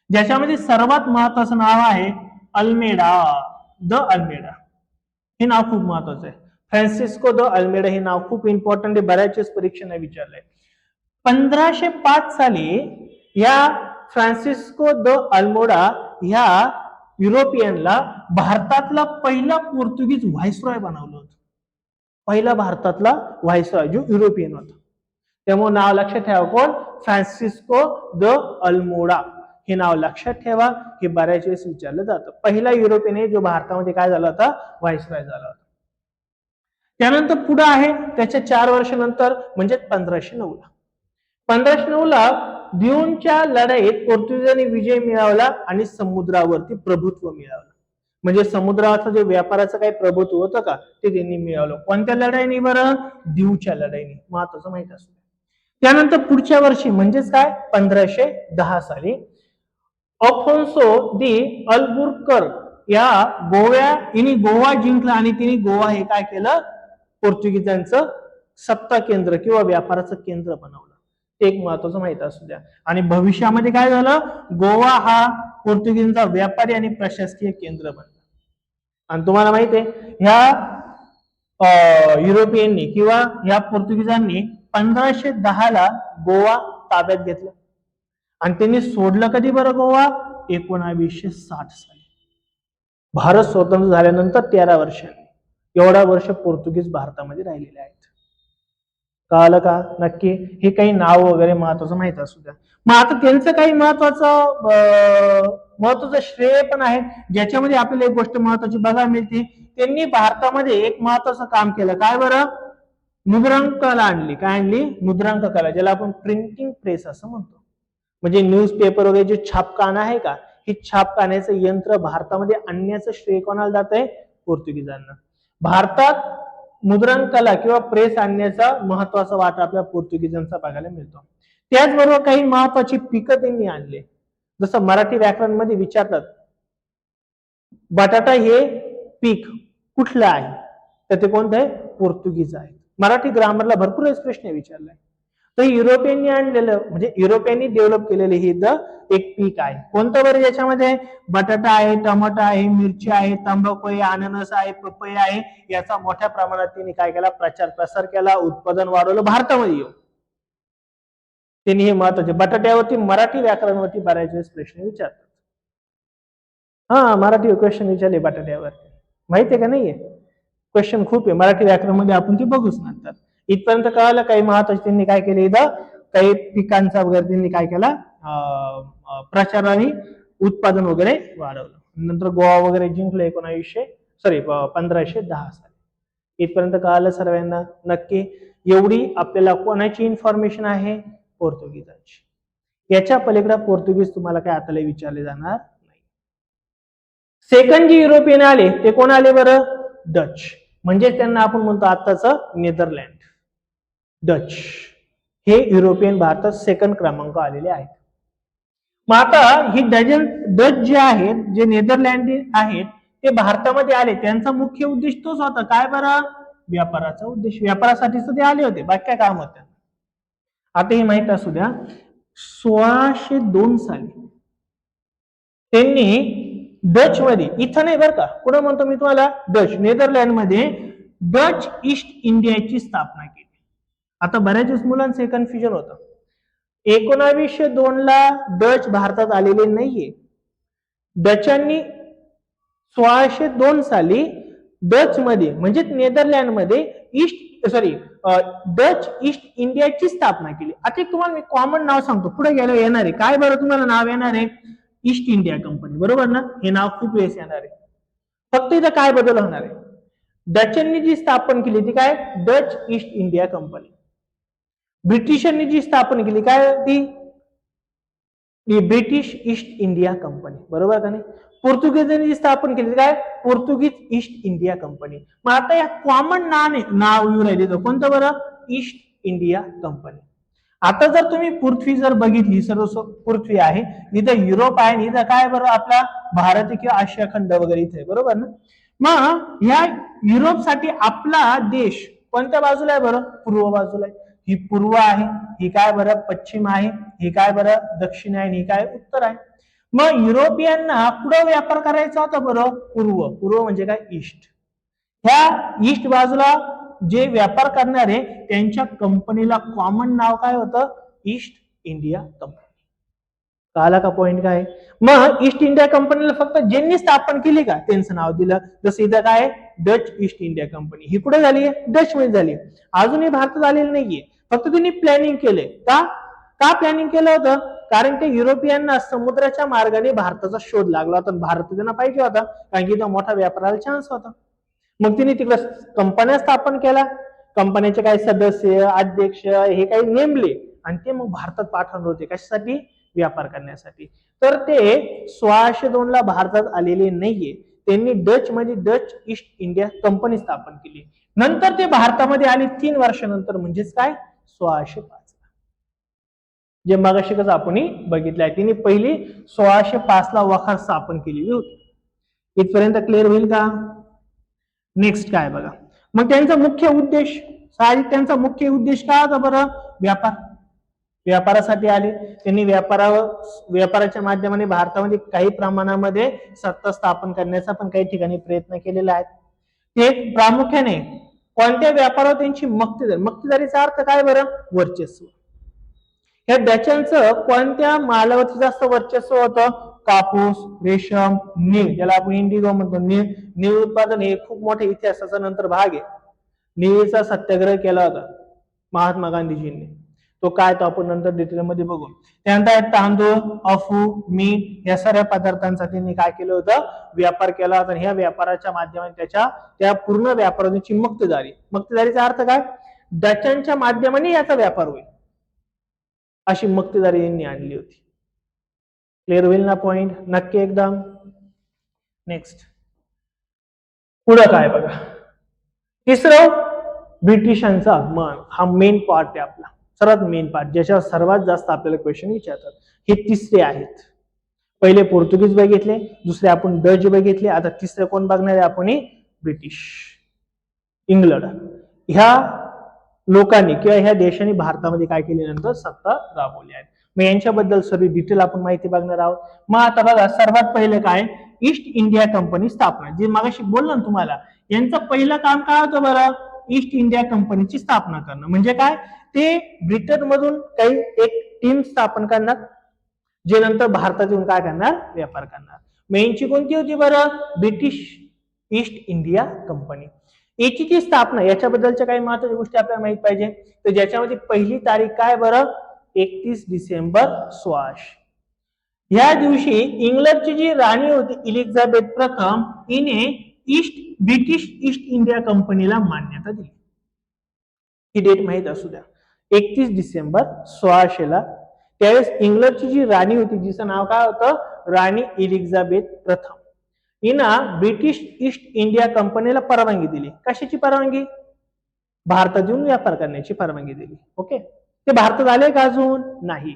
A: ज्याच्यामध्ये सर्वात महत्वाचं नाव आहे अल्मेडा, द अल्मेडा. हे नाव खूप महत्वाचं आहे. फ्रान्सिस्को द अल्मेडा हे नाव खूप इम्पॉर्टंट आहे, बऱ्याच परीक्षांना विचारलंय. 1505 साली या फ्रान्सिस्को द अल्मेडा ह्या युरोपियनला भारतातला पहिला पोर्तुगीज व्हाईसरॉय बनवलं होतं. पहिला भारतातला व्हाईसरॉय जो युरोपियन होता. त्यामुळे नाव लक्षात ठेवा, कोण, फ्रान्सिस्को द अल्मेडा. हे नाव लक्षात ठेवा, हे बऱ्याच वेळेस विचारलं जातं. पहिला युरोपियन जो भारतामध्ये काय झाला होता, व्हाईसरॉय झाला होता. त्यानंतर पुढे आहे त्याच्या 4 वर्षानंतर म्हणजे 1509 ला. 1509 ला दिऊनच्या लढाईत पोर्तुगीजांनी विजय मिळवला आणि समुद्रावरती प्रभुत्व मिळवलं. म्हणजे समुद्रावरचं जे व्यापाराचं काही प्रभुत्व होतं का, ते त्यांनी मिळवलं. कोणत्या लढाईने बरं, दिऊच्या लढाईने. महत्वाचं माहित असतं. त्यानंतर पुढच्या वर्षी म्हणजेच काय, 1510 साली अफोन्सो दी अल्बुर्कर या गोवा जिंकला आणि तिने गोवा हे काय केलं, पोर्तुगीजांचं सत्ता केंद्र किंवा व्यापाराचं केंद्र बनवलं. एक महत्वाचं माहित असू द्या. आणि भविष्यामध्ये काय झालं, गोवा हा पोर्तुगीजांचा व्यापारी आणि प्रशासकीय केंद्र बनला. आणि तुम्हाला माहित आहे ह्या युरोपियननी किंवा ह्या पोर्तुगीजांनी 1510 ला गोवा ताब्यात घेतलं आणि त्यांनी सोडलं कधी बरं गोवा, 1960 साली. भारत स्वतंत्र झाल्यानंतर 13 वर्षांनी. एवढा वर्ष पोर्तुगीज भारतामध्ये राहिलेले आहेत. कळालं का, नक्की. हे काही नाव वगैरे महत्वाचं माहित असू द्या. मग आता त्यांचं काही महत्वाचं श्रेय पण आहे, ज्याच्यामध्ये आपल्याला एक गोष्ट महत्वाची बघायला मिळते. त्यांनी भारतामध्ये एक महत्वाचं काम केलं. काय बरं, मुद्रांक कला आणली. काय आणली, मुद्रांक कला, ज्याला आपण प्रिंटिंग प्रेस असं म्हणतो. म्हणजे न्यूजपेपर वगैरे जे छापखान आहे का, हे छापखान्याचं यंत्र भारतामध्ये आणण्याचं श्रेय कोणाला जात आहे, पोर्तुगीजांना. भारतात मुद्रण कला किंवा प्रेस आणण्याचा महत्वाचा वाटा आपल्या पोर्तुगीजांचा बघायला मिळतो. त्याचबरोबर काही महत्वाची पिकं त्यांनी आणले. जसं मराठी व्याकरण मध्ये विचारतात बटाटा हे पीक कुठलं आहे, तर ते कोणतं आहे, पोर्तुगीज आहे. मराठी ग्रामरला भरपूर वेळेस प्रश्न विचारलाय. तर युरोपियननी आणलेलं म्हणजे युरोपियननी डेव्हलप केलेलं हे एक पीक आहे. कोणतं बरं, याच्यामध्ये बटाटा आहे, टमाटा आहे, मिरची आहे, तंबाखू आहे, अननस आहे, पपई आहे. याचा मोठ्या प्रमाणात त्यांनी काय केला, प्रचार प्रसार केला, उत्पादन वाढवलं भारतामध्ये येऊन. त्यांनी हे महत्वाचे बटाट्यावरती मराठी व्याकरणावरती बऱ्याच वेळेस प्रश्न विचारतात. हा, मराठी क्वेश्चन विचारले बटाट्यावर, माहितीये का? नाहीये क्वेश्चन खूप आहे मराठी व्याकरण मध्ये, आपण ते बघूच नंतर. इथपर्यंत कळालं काही महत्वाचे त्यांनी काय केले, इथं काही पिकांचा वगैरे त्यांनी काय केला, प्रचार आणि उत्पादन वगैरे वाढवलं. नंतर गोवा वगैरे जिंकलं 1510 साली. इथपर्यंत कळालं सर्वांना नक्की? एवढी आपल्याला कोणाची इन्फॉर्मेशन आहे, पोर्तुगीजांची. याच्या पलीकडे पोर्तुगीज तुम्हाला काय आता विचारले जाणार नाही. सेकंड जे युरोपियन आले ते कोण आले बरं, डच. म्हणजे त्यांना आपण म्हणतो आताच नेदरलँड. डच हे युरोपियन भारतात सेकंड क्रमांक आलेले आहेत. मग आता ही डच जे आहेत, जे नेदरलँड आहेत, ते भारतामध्ये आले. त्यांचा मुख्य उद्देश तोच होता, काय बरं, व्यापाराचा उद्देश. व्यापारासाठीच ते आले होते, बाकी काय काम होतं. आता हे माहित असू द्या, 1602 साली त्यांनी डच मध्ये, इथं नाही बरं का, कुठं म्हणतो मी तुम्हाला, डच नेदरलँड मध्ये डच ईस्ट इंडियाची स्थापना केली. आता बऱ्याच मुलांचं कन्फ्युजन होतं. 1902 ला डच भारतात आलेले नाहीये. डचांनी 1602 साली डच मध्ये म्हणजे नेदरलँड मध्ये डच ईस्ट इंडियाची स्थापना केली. आता तुम्हाला मी कॉमन नाव सांगतो, पुढे गेलं येणार आहे. काय बरं तुम्हाला नाव येणार आहे, ईस्ट इंडिया कंपनी, बरोबर ना? हे नाव खूप वेळेस येणार आहे. फक्त इथं काय बदल होणार आहे, डचांनी जी स्थापन केली ती काय, डच ईस्ट इंडिया कंपनी. ब्रिटिशांनी जी स्थापन केली काय, ती ब्रिटिश ईस्ट इंडिया कंपनी, बरोबर का नाही? पोर्तुगीजांनी जी स्थापन केली काय, पोर्तुगीज ईस्ट इंडिया कंपनी. मग आता या कॉमन नाव येऊ राहिले, कोणतं बरं, ईस्ट इंडिया कंपनी. आता जर तुम्ही पृथ्वी जर बघितली, सर्व पृथ्वी आहे, इथं युरोप आहे, इथं काय बरं, आपला भारत किंवा आशिया खंड वगैरे इथे, बरोबर ना? मग ह्या युरोपसाठी आपला देश कोणत्या बाजूला आहे बरं, पूर्व बाजूला आहे. ही पूर्व आहे, ही काय बरं, पश्चिम आहे, ही काय बरं, दक्षिण आहे, ही काय उत्तर आहे. मग युरोपियनना पुढे व्यापार करायचा होता बरं, पूर्व म्हणजे काय, ईस्ट. ह्या ईस्ट बाजूला जे व्यापार करणारे त्यांच्या कंपनीला कॉमन नाव काय होतं, ईस्ट इंडिया कंपनी. कळाला का पॉइंट काय? मग ईस्ट इंडिया कंपनीला फक्त ज्यांनी स्थापन केली का त्यांचं नाव दिलं. जसं इथं काय, डच ईस्ट इंडिया कंपनी. ही कुठे झाली, डच मध्ये झाली. अजूनही भारतात आलेली नाहीये, फक्त त्यांनी प्लॅनिंग केले. का प्लॅनिंग केलं होतं, कारण ते युरोपियनना समुद्राच्या मार्गाने भारताचा शोध लागला होता. भारत त्यांना पाहिजे होता, कारण की इथं मोठा व्यापाराला चान्स होता. मग तिने तिकडे कंपन्या स्थापन केल्या, कंपन्याचे काही सदस्य, अध्यक्ष हे काही नेमले आणि ते मग भारतात पाठवले होते. कशासाठी, व्यापार करण्यासाठी. तर ते 1602 ला भारतात आलेले नाहीये. त्यांनी डच मध्ये डच ईस्ट इंडिया कंपनी स्थापन केली. नंतर ते भारतामध्ये आले 3 वर्षानंतर, म्हणजेच काय, 1605 ला. जे मगाशी आपण बघितलंय, तिने पहिली 1605 ला वखार स्थापन केलेली होती. इथपर्यंत क्लिअर होईल का? नेक्स्ट काय बघा, मग त्यांचा मुख्य उद्देश, त्यांचा मुख्य उद्देश काय होता बरं, व्यापार. व्यापारासाठी आले. त्यांनी व्यापाराच्या माध्यमाने भारतामध्ये काही प्रमाणामध्ये सत्ता स्थापन करण्याचा पण काही ठिकाणी प्रयत्न केलेला आहे. ते प्रामुख्याने कोणत्या व्यापारावर त्यांची मक्तेदारीचा अर्थ काय बरं, वर्चस्व. या डचांचं कोणत्या मालावरती जास्त वर्चस्व होतं, कापूस, रेशम, नीळ, ज्याला आपण इंडिगो म्हणतो. नीळ उत्पादन हे खूप मोठ्या इतिहासाचा नंतर भाग आहे. निळीचा सत्याग्रह केला होता महात्मा गांधीजींनी. तो काय, तो आपण नंतर डिटेलमध्ये बघू. त्यानंतर तांदूळ, अफू, मीठ या सर्व पदार्थांचा त्यांनी काय केलं होतं, व्यापार केला होता. ह्या व्यापाराच्या माध्यमाने त्या पूर्ण व्यापाराची मक्तेदारीचा अर्थ काय, डचांच्या माध्यमाने याचा व्यापार होईल, अशी मक्तेदारी यांनी आणली होती. क्लिअर होईल ना पॉइंट? नक्की एकदम. नेक्स्ट पुढं काय बघा, तिसरं ब्रिटिशांचा आगमन. हा मेन पार्ट आहे आपला, सर्वात मेन पार्ट, ज्याच्यावर सर्वात जास्त आपल्याला क्वेश्चन विचारतात. हे तिसरे आहेत. पहिले पोर्तुगीज बघितले, दुसरे आपण डच बघितले, आता तिसरे कोण बघणार आहे आपण? British, England. ह्या लोकांनी किंवा ह्या देशांनी भारतामध्ये काय केले नंतर सत्ता राबवली आहे. मग यांच्याबद्दल सर्व डिटेल आपण माहिती बघणार आहोत. मग आता बघा, सर्वात पहिलं काय, ईस्ट इंडिया कंपनी स्थापना. जे मागाशी बोललो ना तुम्हाला, यांचं पहिलं काम काय होतं बरं? ईस्ट इंडिया कंपनीची स्थापना करणं. म्हणजे काय, ते ब्रिटन मधून काही एक टीम स्थापन करणार, जे नंतर भारतात येऊन काय करणार? व्यापार करणार. मग यांची कोणती होती बरं? British east India company. याची जी स्थापना, याच्याबद्दलच्या काही महत्त्वाच्या गोष्टी आपल्याला माहित पाहिजे. तर ज्याच्यामध्ये पहिली तारीख काय बरं? 31 डिसेंबर 1600. या दिवशी इंग्लंडची जी राणी होती एलिझाबेथ प्रथम, हिने ब्रिटिश ईस्ट इंडिया कंपनीला मान्यता दिली. ही डेट माहित असू द्या, 31 डिसेंबर 1600 ला. त्यावेळेस इंग्लंडची जी राणी होती, जिचं नाव काय होतं? राणी एलिझाबेथ प्रथम, हिनं ब्रिटिश ईस्ट इंडिया कंपनीला परवानगी दिली. कशाची परवानगी? भारतात येऊन व्यापार करण्याची परवानगी दिली. ओके, ते भारतात आले का? अजून नाही.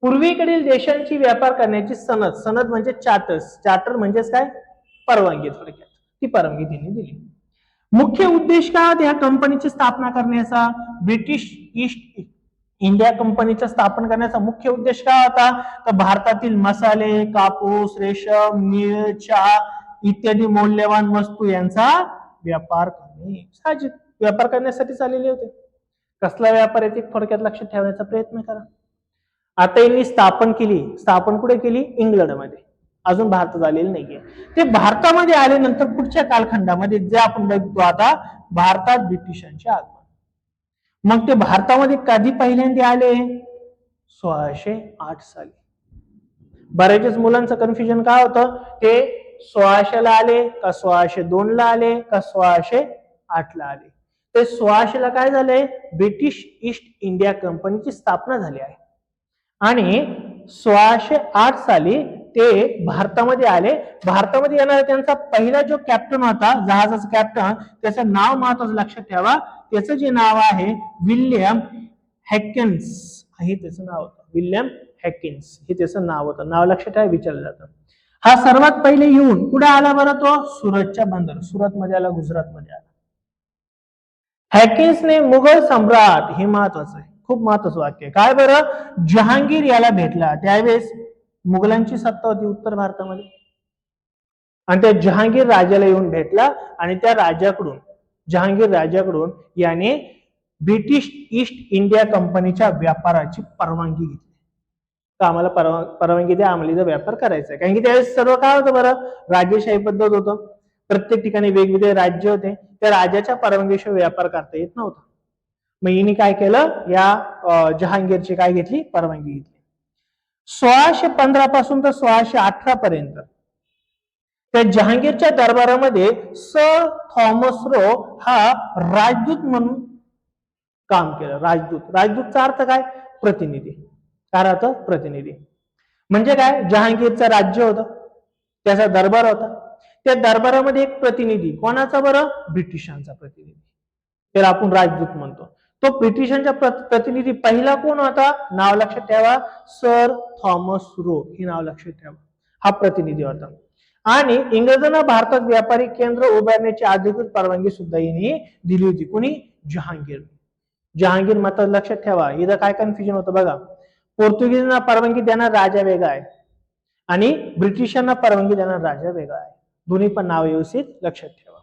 A: पूर्वेकडील देशांची व्यापार करण्याची सनद, सनद म्हणजे चार्टर्स, चार्टर म्हणजेच काय? परवानगी. थोडक्यात ती परवानगी त्यांनी दिली. मुख्य उद्देश काय होता या कंपनीची स्थापना करण्याचा? ब्रिटिश ईस्ट इंडिया कंपनीचा स्थापन करण्याचा मुख्य उद्देश काय होता? तर भारतातील मसाले, कापूस, रेशम, नीळ, चहा इत्यादी मौल्यवान वस्तू यांचा व्यापार करणे. साहजिक व्यापार करण्यासाठी चाललेले होते. कसला व्यापार आहे ते थोडक्यात लक्षात ठेवण्याचा प्रयत्न करा. आता यांनी स्थापन केली. स्थापन कुठे केली? इंग्लंडमध्ये. अजून भारतात आलेले नाहीये. ते भारतामध्ये आल्यानंतर पुढच्या कालखंडामध्ये जे आपण बघतो आता, भारतात ब्रिटिशांचे आगमन. मग ते भारतामध्ये कधी पहिल्यांदा आले? 1608 साली. बऱ्याच मुलांचं कन्फ्युजन काय होतं? ते 1600 ला आले का 1602 ला आले का 1608 ला आले? ते 1600 ला काय झालंय? ब्रिटिश ईस्ट इंडिया कंपनीची स्थापना झाली आहे आणि 1608 साली ते भारतामध्ये आले. भारतामध्ये येणारा त्यांचा पहिला जो कॅप्टन होता, जहाजाचा कॅप्टन, त्याचं नाव महत्वाचं लक्षात ठेवा. त्याचं जे नाव आहे विल्यम हॅकिन्स, हे त्याचं नाव होतं. विल्यम हॅकिन्स हे त्याचं नाव होतं. नाव लक्षात ठेवा, विचारलं जातं. हा सर्वात पहिले येऊन कुठे आला बरं? तो सुरतच्या बंदर, सुरत मध्ये आला, गुजरात मध्ये आला. हॅकिन्सने मुघल सम्राट, हे महत्वाचं आहे, खूप महत्वाचं वाक्य. काय बरं? जहांगीर याला भेटला. त्यावेळेस मुघलांची सत्ता होती उत्तर भारतामध्ये आणि त्या जहांगीर राजाला येऊन भेटला आणि त्या राजाकडून, जहांगीर राजाकडून याने ब्रिटिश ईस्ट इंडिया कंपनीच्या व्यापाराची परवानगी घेतली. तर आम्हाला परवानगी द्या, आम्हाला इथं व्यापार करायचा आहे. कारण की त्यावेळेस सर्व काय होतं बरं? राजेशाही पद्धत होतं. प्रत्येक ठिकाणी वेगवेगळे राज्य होते. त्या राजाच्या परवानगीशिवाय व्यापार करता येत नव्हता. मग हिने काय केलं? या जहांगीरची काय घेतली? परवानगी घेतली. 1615 पासून तर 1618 पर्यंत त्या जहांगीरच्या दरबारामध्ये सर थॉमस रो हा राजदूत म्हणून काम केलं. राजदूत, राजदूतचा अर्थ काय? प्रतिनिधी. काय अर्थ? प्रतिनिधी. म्हणजे काय? जहांगीरचं राज्य होतं, त्याचा दरबार होता. त्या दरबारामध्ये एक प्रतिनिधी, कोणाचा बरं? ब्रिटिशांचा प्रतिनिधी, त्याला आपण राजदूत म्हणतो. तो ब्रिटिशांचा प्रतिनिधी पहिला कोण होता? नाव लक्षात ठेवा, सर थॉमस रो, हे नाव लक्षात ठेवा. हा प्रतिनिधी होता. आणि इंग्रजांना भारतात व्यापारी केंद्र उभारण्याची अधिकृत परवानगी सुद्धा यांनी दिली होती. कोणी? जहांगीर. जहांगीर मात्र लक्षात ठेवा, इथं काय कन्फ्युजन होतं बघा. पोर्तुगीजांना परवानगी देणार राजा वेगळा आहे आणि ब्रिटिशांना परवानगी देणार राजा वेगळा आहे. दोन्ही पण नाव व्यवस्थित लक्षात ठेवा.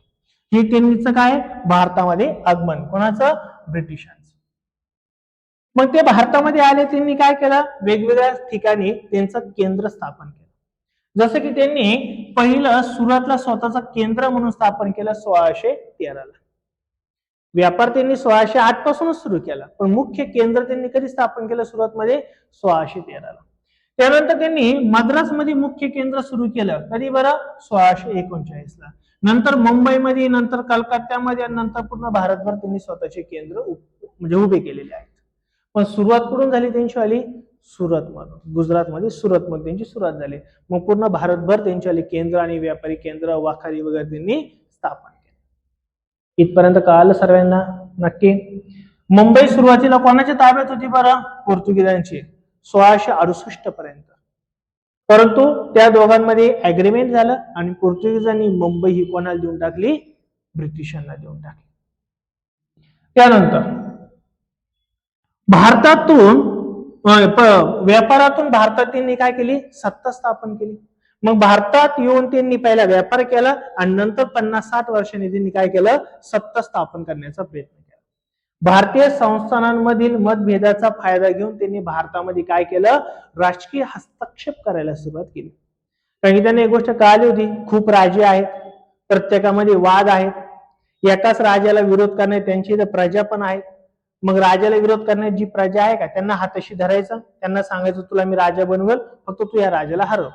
A: हे त्यांचं काय? भारतामध्ये आगमन. कोणाचं? ब्रिटिशांचं. मग ते भारतामध्ये आले, त्यांनी काय केलं? वेगवेगळ्या ठिकाणी त्यांचं केंद्र स्थापन केलं. जसं की त्यांनी पहिलं सुरतला स्वतःचं केंद्र म्हणून स्थापन केलं 1613 ला. व्यापार त्यांनी 1608 पासूनच सुरू केला, पण मुख्य केंद्र त्यांनी कधी स्थापन केलं सुरतमध्ये? 1613 ला. त्यानंतर त्यांनी मद्रास मध्ये मुख्य केंद्र सुरू केलं. कधी बरं? 1639 ला. नंतर मुंबईमध्ये, नंतर कलकत्त्यामध्ये, नंतर पूर्ण भारतभर त्यांनी स्वतःचे केंद्र म्हणजे उभे केलेले आहेत. पण सुरुवात कुठून झाली त्यांची वाली? सुरतमधून. गुजरातमध्ये सुरतमध्ये त्यांची सुरुवात झाली. मग पूर्ण भारतभर त्यांची केंद्र आणि व्यापारी केंद्र, वाखारी वगैरे त्यांनी स्थापन केले. इथपर्यंत कळालं सर्वांना? नक्की. मुंबई सुरुवातीला कोणाच्या ताब्यात होती बरं? पोर्तुगीजांची, 1668 पर्यंत. परंतु त्या दोघांमध्ये अग्रीमेंट झालं आणि पोर्तुगीजांनी मुंबई ही कोणाला देऊन टाकली? ब्रिटिशांना देऊन टाकली. त्यानंतर भारतातून व्यापारातून भारतात त्यांनी काय केली? सत्ता स्थापन केली. मग भारतात येऊन त्यांनी पहिला व्यापार केला आणि नंतर 50-60 वर्षांनी त्यांनी काय केलं? सत्ता स्थापन करण्याचा प्रयत्न केला. भारतीय संस्थानांमधील मतभेदाचा फायदा घेऊन त्यांनी भारतामध्ये काय केलं? राजकीय हस्तक्षेप करायला सुरुवात केली. कारण की त्यांना एक गोष्ट कळाली होती, खूप राजे आहेत, प्रत्येकामध्ये वाद आहेत, एकाच राजाला विरोध करणे, त्यांची इथं प्रजा पण आहे. मग राजाला विरोध करण्याची जी प्रजा आहे का, त्यांना हाताशी धरायचं, त्यांना सांगायचं तुला मी राजा बनवेल, फक्त तू या राजाला हरव.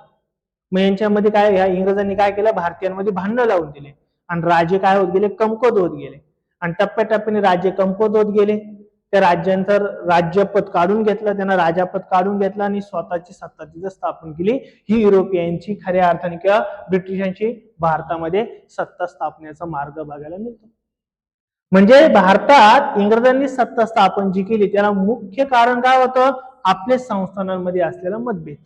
A: मग यांच्यामध्ये काय, ह्या इंग्रजांनी काय केलं? भारतीयांमध्ये भांडणं लावून दिले आणि राजे काय होत गेले? कमकुवत होत गेले आणि टप्प्याटप्प्याने राज्य कमकुवत होत गेले. त्या राज्यांचं राज्यपद काढून घेतलं, त्यांना राजापद काढून घेतलं आणि स्वतःची सत्ता तिथं स्थापन केली. ही युरोपियनची खऱ्या अर्थाने किंवा ब्रिटिशांची भारतामध्ये सत्ता स्थापनेचा मार्ग बघायला मिळतो. म्हणजे भारतात इंग्रजांनी सत्ता स्थापन जी केली त्याला मुख्य कारण काय होतं? आपल्या संस्थानांमध्ये असलेला मतभेद.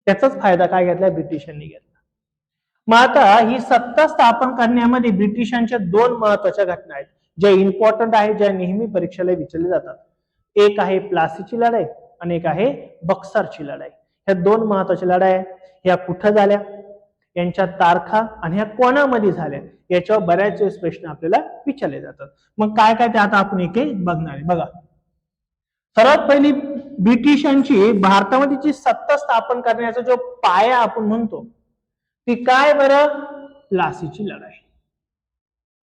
A: त्याचाच फायदा काय घेतला? ब्रिटिशांनी घेतला. मग आता ही सत्ता स्थापन करण्यामध्ये ब्रिटिशांच्या 2 महत्वाच्या घटना आहेत, ज्या इम्पॉर्टंट आहेत, ज्या नेहमी परीक्षेला विचारले जातात. एक आहे प्लासीची लढाई आणि एक आहे बक्सरची लढाई. ह्या 2 महत्वाच्या लढाई ह्या कुठं झाल्या, यांच्या तारखा आणि ह्या कोणामध्ये झाल्या, याच्यावर बऱ्याच वेळेस प्रश्न आपल्याला विचारले जातात. मग काय काय ते आता आपण एक बघणार आहे. बघा, सर्वात पहिली ब्रिटिशांची भारतामध्ये जी सत्ता स्थापन करण्याचा जो पाया आपण म्हणतो ती काय बरं? प्लासीची लढाई.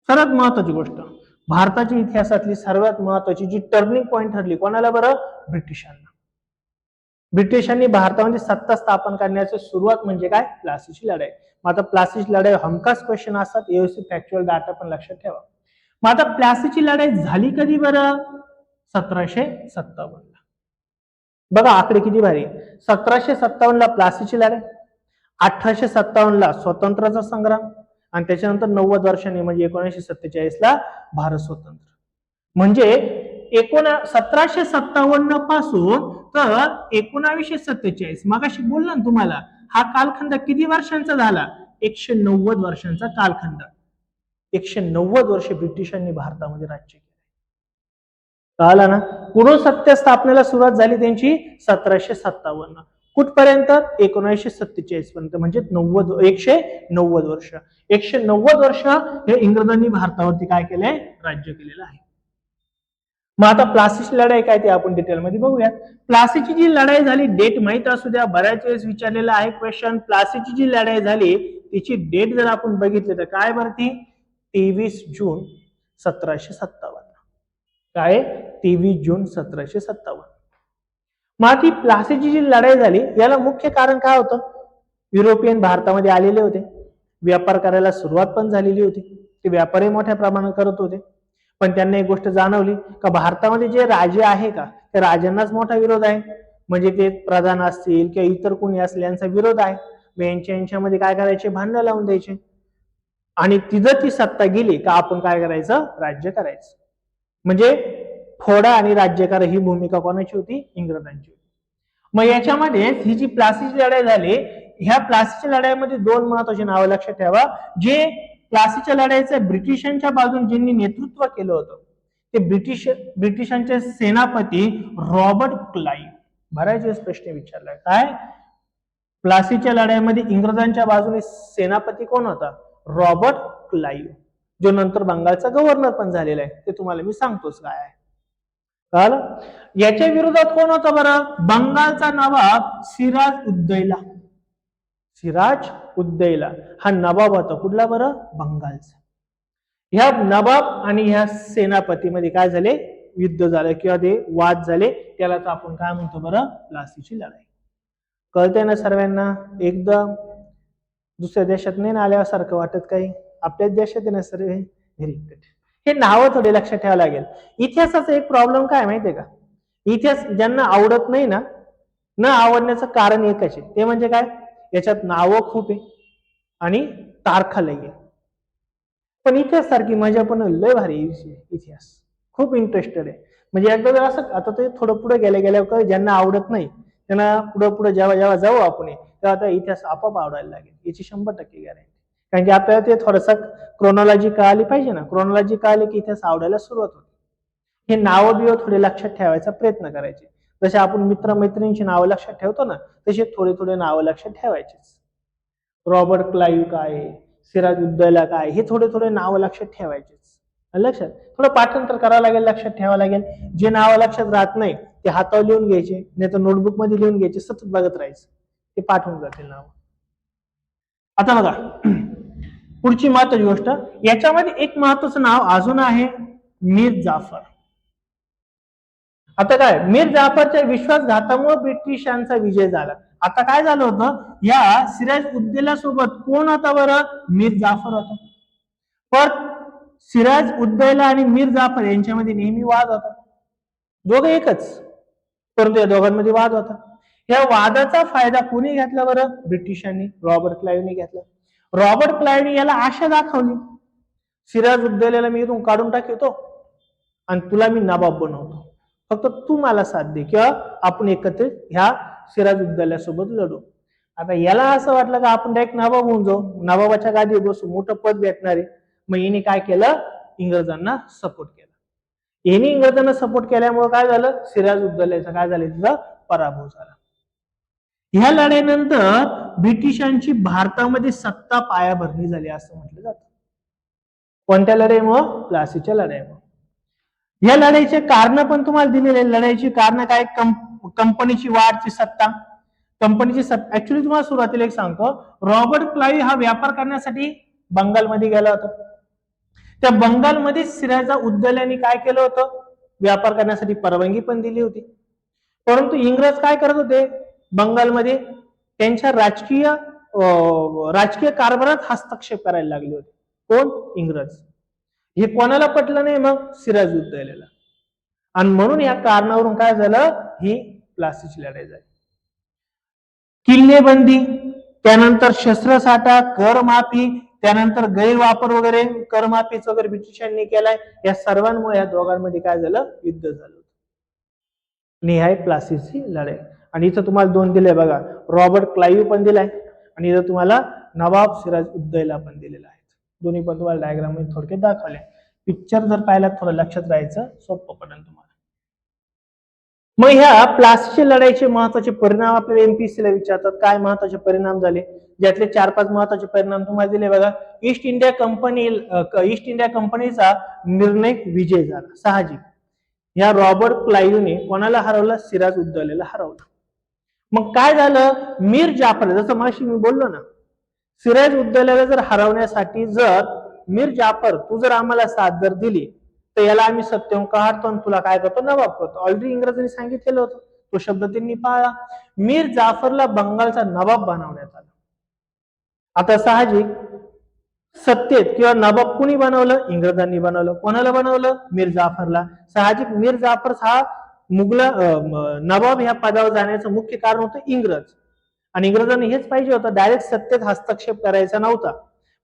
A: सर्वात महत्वाची गोष्ट, भारताच्या इतिहासातली सर्वात महत्वाची जी टर्निंग पॉइंट ठरली, कोणाला बरं? ब्रिटिशांना. ब्रिटिशांनी भारतामध्ये सत्ता स्थापन करण्याची सुरुवात म्हणजे काय? प्लासीची लढाई. मग आता प्लासीची लढाई हमखास क्वेश्चन असतात, व्यवस्थित फॅक्च्युअल डाटा पण लक्षात ठेवा. मग आता प्लासीची लढाई झाली कधी बरं? 1757 ला. बघा आकडे किती भारी. 1757 ला प्लासीची लढाई, 1857 ला स्वातंत्र्याचा संग्राम आणि त्याच्यानंतर 90 वर्षांनी म्हणजे 1947 ला भारत स्वतंत्र. म्हणजे 1757 पासून तर 1947, मगाशी बोलला ना तुम्हाला, हा कालखंड किती वर्षांचा झाला? 190 वर्षांचा कालखंड. 190 वर्ष ब्रिटिशांनी भारतामध्ये राज्य केले. कळाला ना? पुढे सत्ता स्थापनेला सुरुवात झाली त्यांची 1757, कुठपर्यंत? 1947 पर्यंत, म्हणजे 190 वर्ष. 190 वर्ष हे इंग्रजांनी भारतावरती काय केलंय? राज्य केलेलं आहे. मग आता प्लासीची लढाई काय ते आपण डिटेलमध्ये बघूयात. प्लासीची जी लढाई झाली, डेट माहित असू द्या, बऱ्याच वेळेस विचारलेला आहे क्वेश्चन. प्लासीची जी लढाई झाली तिची डेट जर आपण बघितली तर काय बरं ती? 23 जून 1757. काय? 23 जून 1757. मग ती प्लासीची जी लढाई झाली याला मुख्य कारण काय होतं? युरोपियन भारतामध्ये आलेले होते, व्यापार करायला सुरुवात पण झालेली होती, ते व्यापारही मोठ्या प्रमाणात करत होते. पण त्यांना एक गोष्ट जाणवली का भारतामध्ये जे राजे आहे का त्या राजांनाच मोठा विरोध आहे, म्हणजे ते प्रधान असतील किंवा इतर कोणी असतील यांचा विरोध आहे. मग यांच्यामध्ये काय करायचे? भांडण लावून द्यायचे आणि तिथं ती सत्ता गेली का आपण काय करायचं? राज्य करायचं. म्हणजे फोडा आणि राज्य करा ही भूमिका कोणाची होती? इंग्रजांची. मग याच्यामध्ये ही जी प्लासीची लढाई झाली, ह्या प्लासीच्या लढाईमध्ये 2 महत्वाची नावं लक्षात ठेवा. जे प्लासीच्या लढाईचं ब्रिटिशांच्या बाजूने ज्यांनी नेतृत्व केलं होतं ते ब्रिटिशांचे सेनापती रॉबर्ट क्लाइव्ह. बऱ्याच वेळेस प्रश्न विचारलाय, काय प्लासीच्या लढाईमध्ये इंग्रजांच्या बाजूने सेनापती कोण होता? रॉबर्ट क्लाइव्ह, जो नंतर बंगालचा गव्हर्नर पण झालेला आहे. ते तुम्हाला मी सांगतोच काय आहे. कळलं? याच्या विरोधात कोण होता बरं? बंगालचा नवाब सिराज उद्दौला. सिराज उद्दौला हा नवाब होता. कुठला बरं? बंगालचा. ह्या नवाब आणि ह्या सेनापतीमध्ये काय झाले? युद्ध झालं किंवा ते वाद झाले, त्यालाच आपण काय म्हणतो बरं? प्लासीची लढाई. कळतंय ना सर्वांना? एकदम दुसऱ्या देशात नाही ना आल्यासारखं वाटत काही, आपल्याच देशात आहे ना सर्व. Very good. हे नाव थोडे लक्षात ठेवावं लागेल. इतिहासाचा एक प्रॉब्लेम काय माहितीये का? इतिहास ज्यांना आवडत नाही ना, न आवडण्याचं कारण एकच आहे, ते म्हणजे काय? याच्यात नावं खूप आहे आणि तारखा लई आहे. पण इतिहास सारखी मजा पण लय भारी इतिहास, खूप इंटरेस्टेड आहे. म्हणजे एकदा जर असं आता ते थोडं पुढे गेल्या ज्यांना आवडत नाही त्यांना पुढे जेव्हा जाऊ आपण तेव्हा त्या इतिहास आपोआप आवडायला लागेल, याची 100% गॅरंटी. कारण की आपल्याला ते थोडंसं क्रोनॉलॉजी कळाली पाहिजे ना, क्रोनॉलॉजी कळाली की इतिहास आवडायला सुरुवात होते. हे नावं बिव थोडे लक्षात ठेवायचा प्रयत्न करायचे. जसे आपण मित्र-मैत्रिणींची नावं लक्षात ठेवतो ना, तसे थोडे थोडे नावं लक्षात ठेवायचेच. रॉबर्ट क्लाईव्ह काय आहे, सिराज उद्दौला काय, हे थोडे थोडे नावं लक्षात ठेवायचेच. लक्षात थोडं पाठांतर करावं लागेल, लक्षात ठेवावं लागेल. जे नावं लक्षात राहत नाही ते हातावर लिहून घ्यायचे, नाही तर नोटबुक मध्ये लिहून घ्यायचे, सतत बघत राहायचं, ते पाठ होऊन जातील नाव. आता बघा पुढची महत्वाची गोष्ट, याच्यामध्ये एक महत्वाचं नाव अजून आहे, मीर जाफर. आता काय, मीर जाफरच्या विश्वासघातामुळे ब्रिटिशांचा विजय झाला. आता काय झालं होतं, या सिराज उद्दौला सोबत कोण होता बरं, मीर जाफर होता. पण सिराज उद्दौला आणि मीर जाफर यांच्यामध्ये नेहमी वाद होता, दोघं एकच, परंतु या दोघांमध्ये वाद होता. या वादाचा फायदा कोणी घेतला बरं, ब्रिटिशांनी, रॉबर्ट क्लाईव्हने घेतला. रॉबर्ट क्लाईव्हने याला आशा दाखवली, सिराज उद्दौलाला मी इथून काढून टाकतो आणि तुला मी नवाब बनवतो, फक्त तू मला साथ दे किंवा आपण एकत्रित ह्या सिराज उद्दौला सोबत लढू. आता याला असं वाटलं का आपण डायरेक्ट नवाब होऊन जाऊ, नवाबाच्या गादीवर बसू, मोठं पद भेटणार आहे. मग याने काय केलं, इंग्रजांना सपोर्ट केला. याने इंग्रजांना सपोर्ट केल्यामुळे काय झालं, सिराज उद्दौलाचा काय झालं, तिचा पराभव झाला. ह्या लढाईनंतर ब्रिटिशांची भारतामध्ये सत्ता पायाभरणी झाली असं म्हटलं जातं. कोणत्या लढाईमुळे, प्लासीच्या लढाईमुळे. या लढाईचे कारण पण तुम्हाला दिलेले, लढाईची कारण काय, कंपनीची वाढची सत्ता, कंपनीची सत्ता. ऍक्च्युली तुम्हाला सुरुवातीला एक सांगतो, रॉबर्ट क्लाईव्ह हा व्यापार करण्यासाठी बंगालमध्ये गेला होता. त्या बंगालमध्ये सिराज उद्दौलाने काय केलं होतं, व्यापार करण्यासाठी परवानगी पण दिली होती. परंतु इंग्रज काय करत होते, बंगालमध्ये त्यांच्या राजकीय कारभारात हस्तक्षेप करायला लागले होते. कोण, इंग्रज. हे कोणाला पटलं नाही, मग सिराज उद्दौलाला. आणि म्हणून या कारणावरून काय झालं, ही प्लासीची लढाई झाली. किल्लेबंदी, त्यानंतर शस्त्रसाठा, कर माफी, त्यानंतर गैरवापर वगैरे, करमाफीच वगैरे ब्रिटिशांनी केलाय. या सर्वांमुळे या दोघांमध्ये काय झालं, युद्ध झालं. आणि ही प्लासीची लढाई. आणि इथं तुम्हाला दोन दिले बघा, रॉबर्ट क्लाईव्ह पण दिलाय आणि इथं तुम्हाला नवाब सिराज उद्दौला पण दिलेला आहे. दोन्ही पण तुम्हाला डायग्राम मध्ये थोडक्यात दाखवले. पिक्चर जर पाहिला थोडं लक्षात राहायचं, सोपं पडेल तुम्हाला. मग ह्या प्लासीच्या लढाईचे महत्वाचे परिणाम आपल्याला एमपीएससी ला विचारतात, काय महत्वाचे परिणाम झाले, ज्यातले 4-5 महत्वाचे परिणाम तुम्हाला दिले बघा. ईस्ट इंडिया कंपनीचा निर्णायक विजय झाला, साहजिक. या रॉबर्ट क्लाईव्हने कोणाला हरवलं, सिराज उद्दौलाला हरवलं. मग काय झालं, मीर जाफर, जसं माशी मी बोललो ना, सिराज उद्दौलाला जर हरवण्यासाठी जर मीर जाफर तू जर आम्हाला साथ जर दिली तर याला आम्ही सत्यम काढतो आणि तुला काय करतो, नवाब करतो. ऑलरेडी इंग्रजांनी सांगितलेलं होतं, तो शब्द त्यांनी पाळला. मीर जाफरला बंगालचा नवाब बनवण्यात आला. आता साहजिक सत्तेत किंवा नवाब कुणी बनवलं, इंग्रजांनी बनवलं. कोणाला बनवलं, मीर जाफरला. साहजिक मीर जाफर हा नवाब ह्या पदावर जाण्याचं मुख्य कारण होतं इंग्रज. आणि इंग्रजांनी हेच पाहिजे होतं, डायरेक्ट सत्तेत हस्तक्षेप करायचा नव्हता,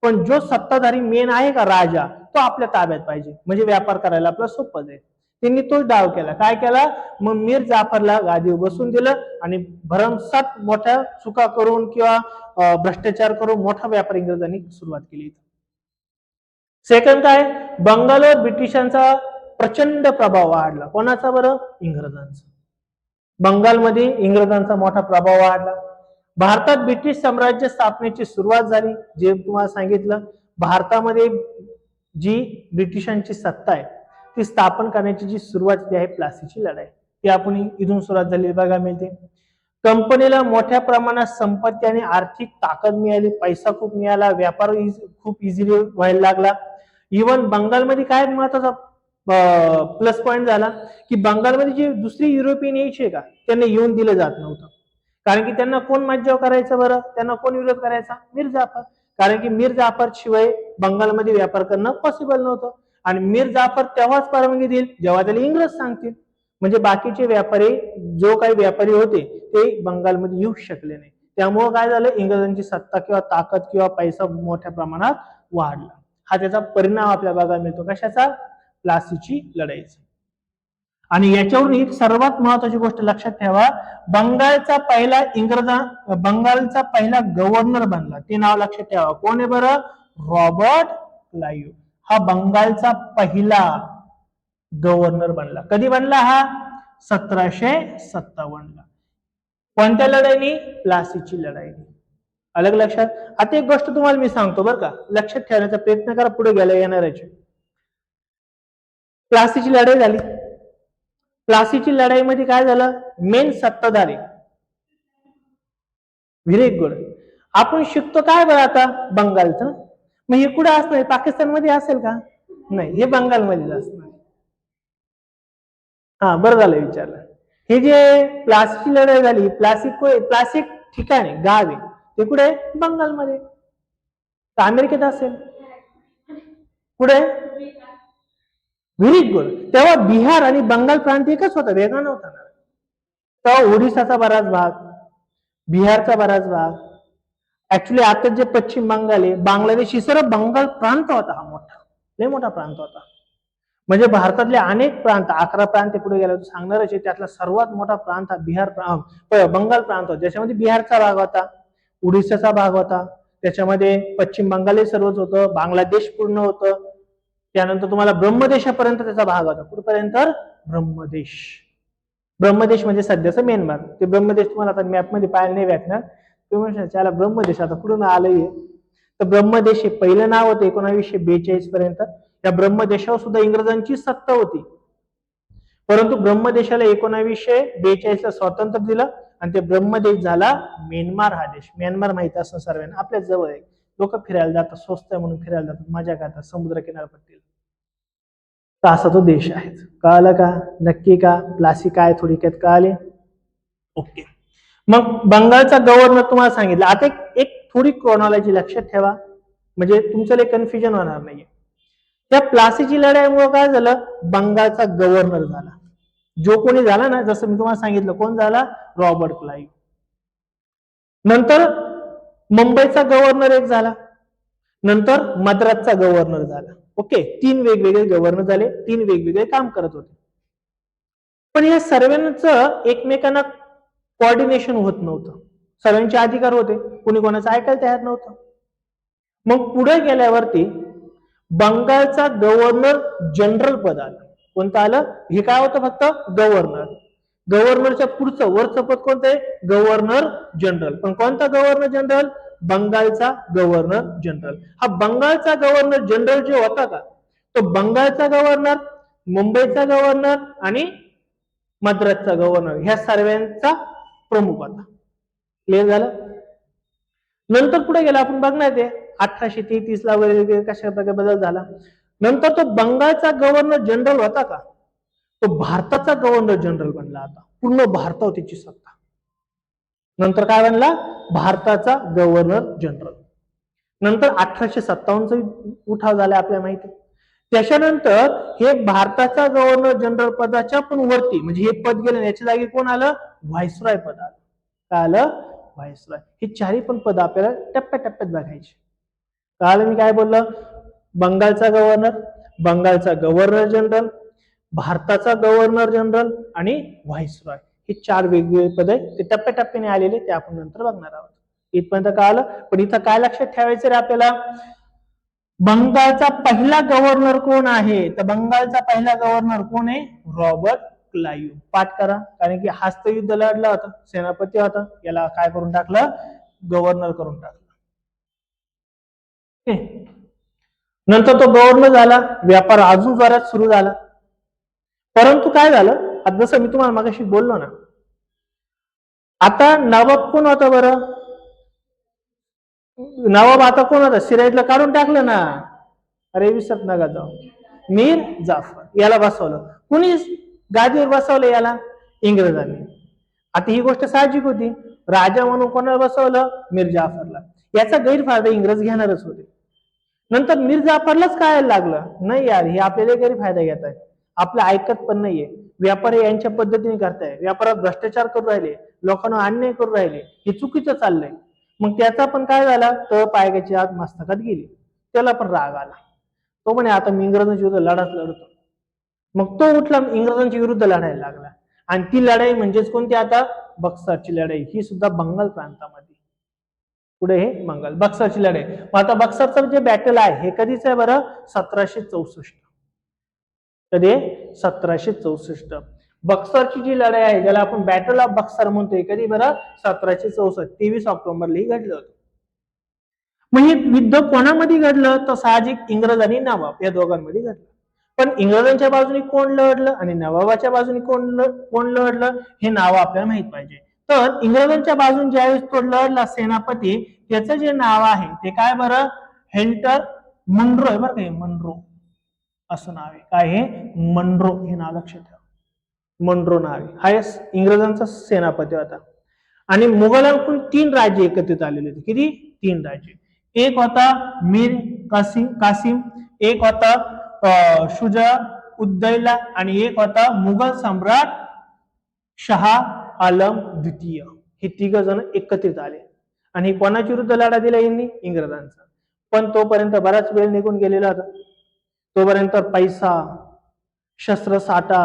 A: पण जो सत्ताधारी मेन आहे का, राजा, तो आपल्या ताब्यात पाहिजे, म्हणजे व्यापार करायला आपलं सोपं जाईल. त्यांनी तोच डाव केला. काय केला, मग मीर जाफरला गादीवर बसून दिलं आणि भरमसाठ मोठ्या चुका करून किंवा भ्रष्टाचार करून मोठा व्यापार इंग्रजांनी सुरुवात केली. सेकंड काय, बंगालवर ब्रिटिशांचा प्रचंड प्रभाव वाढला. कोणाचा बरं, इंग्रजांचा. बंगालमध्ये इंग्रजांचा मोठा प्रभाव वाढला. भारतात ब्रिटिश साम्राज्य स्थापनेची सुरुवात झाली. जे तुम्हाला सांगितलं, भारतामध्ये जी ब्रिटिशांची सत्ता आहे ती स्थापन करण्याची जी सुरुवात ती आहे प्लासीची लढाई. ती आपण इथून सुरुवात झाली बघा मिळते. कंपनीला मोठ्या प्रमाणात संपत्ती आणि आर्थिक ताकद मिळाली, पैसा खूप मिळाला, व्यापार खूप इझिली व्हायला लागला. इव्हन बंगालमध्ये काय महत्वाचा प्लस पॉइंट झाला की बंगालमध्ये जे दुसरी युरोपियन यायचे का, त्यांना येऊन दिलं जात नव्हतं. कारण की त्यांना कोण मज्जाव करायचं बरं, त्यांना कोण विरोध करायचा, मीर जाफर. कारण की मीर जाफर शिवाय बंगालमध्ये व्यापार करणं पॉसिबल नव्हतं. आणि मीर जाफर तेव्हाच परवानगी देईल जेव्हा त्याला इंग्रज सांगतील. म्हणजे बाकीचे व्यापारी, जो काही व्यापारी होते ते बंगालमध्ये येऊ शकले नाही. त्यामुळे काय झालं, इंग्रजांची सत्ता किंवा ताकद किंवा पैसा मोठ्या प्रमाणात वाढला. हा त्याचा परिणाम आपल्या बघायला मिळतो. कशाचा, प्लासीची लढाईचा. आणि याच्यावरून एक सर्वात महत्वाची गोष्ट लक्षात ठेवा, बंगालचा पहिला गव्हर्नर बनला, ते नाव लक्षात ठेवा. कोण आहे बरं? Robert Clive. हा बंगालचा पहिला गव्हर्नर बनला. कधी बनला हा? 1757 ला. कोणत्या लढाईनी? प्लासीची लढाई. अलग लक्षात. आता एक गोष्ट तुम्हाला मी सांगतो बरं का, लक्षात ठेवण्याचा प्रयत्न करा पुढे गेल्या येणाऱ्याची. प्लासीची लढाई झाली. प्लासीची लढाईमध्ये काय झालं? मेन सत्ताधारी व्हेरी गुड. आपण शिकतो काय बरं आता? बंगालचं. मग हे कुठे असणार? पाकिस्तानमध्ये असेल का? नाही, हे बंगालमध्येच असणार. हा, बरं झालं विचारलं. हे जे प्लासीची लढाई झाली, प्लासी ठिकाण आहे, गाव आहे, ते कुठे? बंगालमध्ये. अमेरिकेत असेल? कुठे? Very good. तेव्हा बिहार आणि बंगाल प्रांत एकच होता, वेगळा नव्हता ना. तेव्हा ओडिसाचा बराच भाग, बिहारचा बराच भाग, ऍक्च्युली आता जे पश्चिम बंगाल आहे, बांगलादेश, ही सर्व बंगाल प्रांत होता. हा मोठा, लय मोठा प्रांत होता. म्हणजे भारतातले अनेक प्रांत, 11 प्रांत पुढे गेले सांगणारच आहे, त्यातला सर्वात मोठा प्रांत हा बंगाल प्रांत होता. ज्याच्यामध्ये बिहारचा भाग होता, उडीसाचा भाग होता, त्याच्यामध्ये पश्चिम बंगाल सर्वच होतं, बांगलादेश पूर्ण होतं. त्यानंतर तुम्हाला ब्रह्मदेशापर्यंत त्याचा भाग होता. कुठपर्यंत? ब्रह्मदेश. ब्रह्मदेश म्हणजे सध्याचं म्यानमार. ते ब्रह्मदेश तुम्हाला आता मॅप मध्ये पाहायला नाही भेटणार. तुम्ही त्याला ब्रह्मदेश आता कुठून आलंय? तर ब्रह्मदेश हे पहिलं नाव होतं 1942 पर्यंत. त्या ब्रह्मदेशावर सुद्धा इंग्रजांची सत्ता होती, परंतु ब्रह्मदेशाला 1942 ला स्वातंत्र्य दिलं आणि ते ब्रह्मदेश झाला म्यानमार हा देश. म्यानमार माहिती असं सर्वांना, आपल्या जवळ आहे. लोक फिरायला जातात, स्वस्त आहे म्हणून फिरायला जातात, मजा करतात समुद्र किनारपट्टीला. तर असा तो देश आहे. कळालं का? नक्की का? प्लासी काय थोडक्यात कळाले? ओके. मग बंगालचा गव्हर्नर तुम्हाला सांगितलं. आता एक थोडी क्रोनॉलॉजी लक्षात ठेवा, म्हणजे तुमचं कन्फ्युजन होणार नाहीये. त्या प्लासीची लढाईमुळे काय झालं? बंगालचा गव्हर्नर झाला. जो कोणी झाला ना, जसं मी तुम्हाला सांगितलं, कोण झाला? Robert Clive. नंतर मुंबईचा गव्हर्नर एक झाला, नंतर मद्रासचा गव्हर्नर झाला. ओके, 3 वेगवेगळे गव्हर्नर झाले, 3 वेगवेगळे काम करत होते. पण या सर्वांचं एकमेकांना कोऑर्डिनेशन होत नव्हतं. सर्वांचे अधिकार होते, कोणी कोणाचं ऐकायला तयार नव्हतं. मग पुढे गेल्यावरती बंगालचा गव्हर्नर जनरल पद आलं. कोणतं आलं? हे काय होतं? फक्त गव्हर्नर. गव्हर्नरच्या पुढचं वरचं पद कोणतं आहे? Governor general. पण कोणता गव्हर्नर जनरल? बंगालचा गव्हर्नर जनरल. हा बंगालचा गव्हर्नर जनरल जो होता का, तो बंगालचा गव्हर्नर, मुंबईचा गव्हर्नर आणि मद्रासचा गव्हर्नर ह्या सर्वांचा प्रमुख होता. क्लिअर झालं? नंतर पुढे गेला आपण बघणार ते 1833 ला वगैरे कशा प्रकारे बदल झाला. नंतर तो बंगालचा गव्हर्नर जनरल होता का, तो भारताचा गव्हर्नर जनरल बनला. आता पूर्ण भारतावर त्याची सत्ता. नंतर काय बनला? भारताचा गव्हर्नर जनरल. नंतर 1857 उठाव झाला आपल्याला माहिती. त्याच्यानंतर हे भारताचा गव्हर्नर जनरल पदाच्या पण वरती, म्हणजे हे पद गेलं, याच्या जागी कोण आलं? व्हाईसरॉय पद आलं. काय आलं? व्हाईसरॉय. हे चारही पण पद आपल्याला टप्प्याटप्प्यात बघायचे. कळालं मी काय बोललो? बंगालचा गव्हर्नर, बंगालचा गव्हर्नर जनरल, भारताचा गव्हर्नर जनरल आणि व्हाईसरॉय, हे 4 वेगवेगळे पद आहेत. ते टप्प्याटप्प्याने आलेले, ते आपण नंतर बघणार आहोत. इथपर्यंत कळालं. पण इथं काय लक्षात ठेवायचं रे आपल्याला? बंगालचा पहिला गव्हर्नर कोण आहे? तर बंगालचा पहिला गव्हर्नर कोण आहे? Robert Clive. पाठ करा, कारण की हस्तयुद्ध लढला होता, सेनापती होता, याला काय करून टाकलं? गव्हर्नर करून टाकलं. नंतर तो गव्हर्नर झाला, व्यापार अजून जोरात सुरू झाला. परंतु काय झालं? आता जसं मी तुम्हाला मागाशी बोललो ना, आता नवाब कोण होता बरं? नवाब आता कोण होता? सिराजला काढून टाकलं ना. अरे विसरत नका जाऊ. मीर जाफर याला बसवलं. कुणी गादीवर बसवलं? याला इंग्रजांनी. आता ही गोष्ट साहजिक होती. राजा म्हणून कोणाला बसवलं? मीर जाफरला. याचा गैरफायदा इंग्रज घेणारच होते. नंतर मीर जाफरलाच काय लागलं? नाही यार, हे आपल्याला गैरफायदा घेत आहे, आपलं ऐकत पण नाहीये, व्यापारी यांच्या पद्धतीने करताय, व्यापारात भ्रष्टाचार करू राहिले, लोकांना अन्याय करू राहिले, हे चुकीचं चाललंय. मग त्याचा पण काय झाला? तर पायगाची आग मस्तकात गेली. त्याला पण राग आला. तो म्हणे आता मी इंग्रजांच्या विरुद्ध लढाच लढतो. मग तो उठला, इंग्रजांच्या विरुद्ध लढायला लागला. आणि ती लढाई म्हणजेच कोणती आता? बक्सरची लढाई. ही सुद्धा बंगाल प्रांतामध्ये. पुढे हे बंगाल, बक्सरची लढाई. मग आता बक्सरचं जे बॅटल आहे हे कधीच आहे बरं? 1764. कधी? 1764. बक्सरची जी लढाई आहे ज्याला आपण बॅटल ऑफ बक्सर म्हणतोय, कधी बरं? 1764, 23 ऑक्टोबरला ही घडलं होतं. मग हे युद्ध कोणामध्ये घडलं? तर साहजिक इंग्रज आणि नवाब या दोघांमध्ये घडलं. पण इंग्रजांच्या बाजूने कोण लढलं आणि नवाबाच्या बाजूने कोण लढलं हे नाव आपल्याला माहित पाहिजे. तर इंग्रजांच्या बाजूने ज्यावेळेस तो लढला सेनापती, त्याचं जे नाव आहे ते काय बरं? हेल्टर मनरो आहे बरं का, मनरो असं नाव आहे. काय हे? मनरो हे नाव लक्षात ठेवा. मनरो नाव आहे. हा इंग्रजांचा सेनापती होता. आणि मुघलांकडून 3 राज्य एकत्रित आलेले होते. किती? 3 राज्य. एक होता मीर कासिम, एक होता शुजा उद्दौला आणि एक होता मुघल सम्राट शहा आलम द्वितीय. हे 3 जण एकत्रित आले आणि कोणाच्या विरुद्ध लढा दिला यांनी? इंग्रजांचा. पण तोपर्यंत बराच वेळ निघून गेलेला होता. तोपर्यंत पैसा, शस्त्रसाठा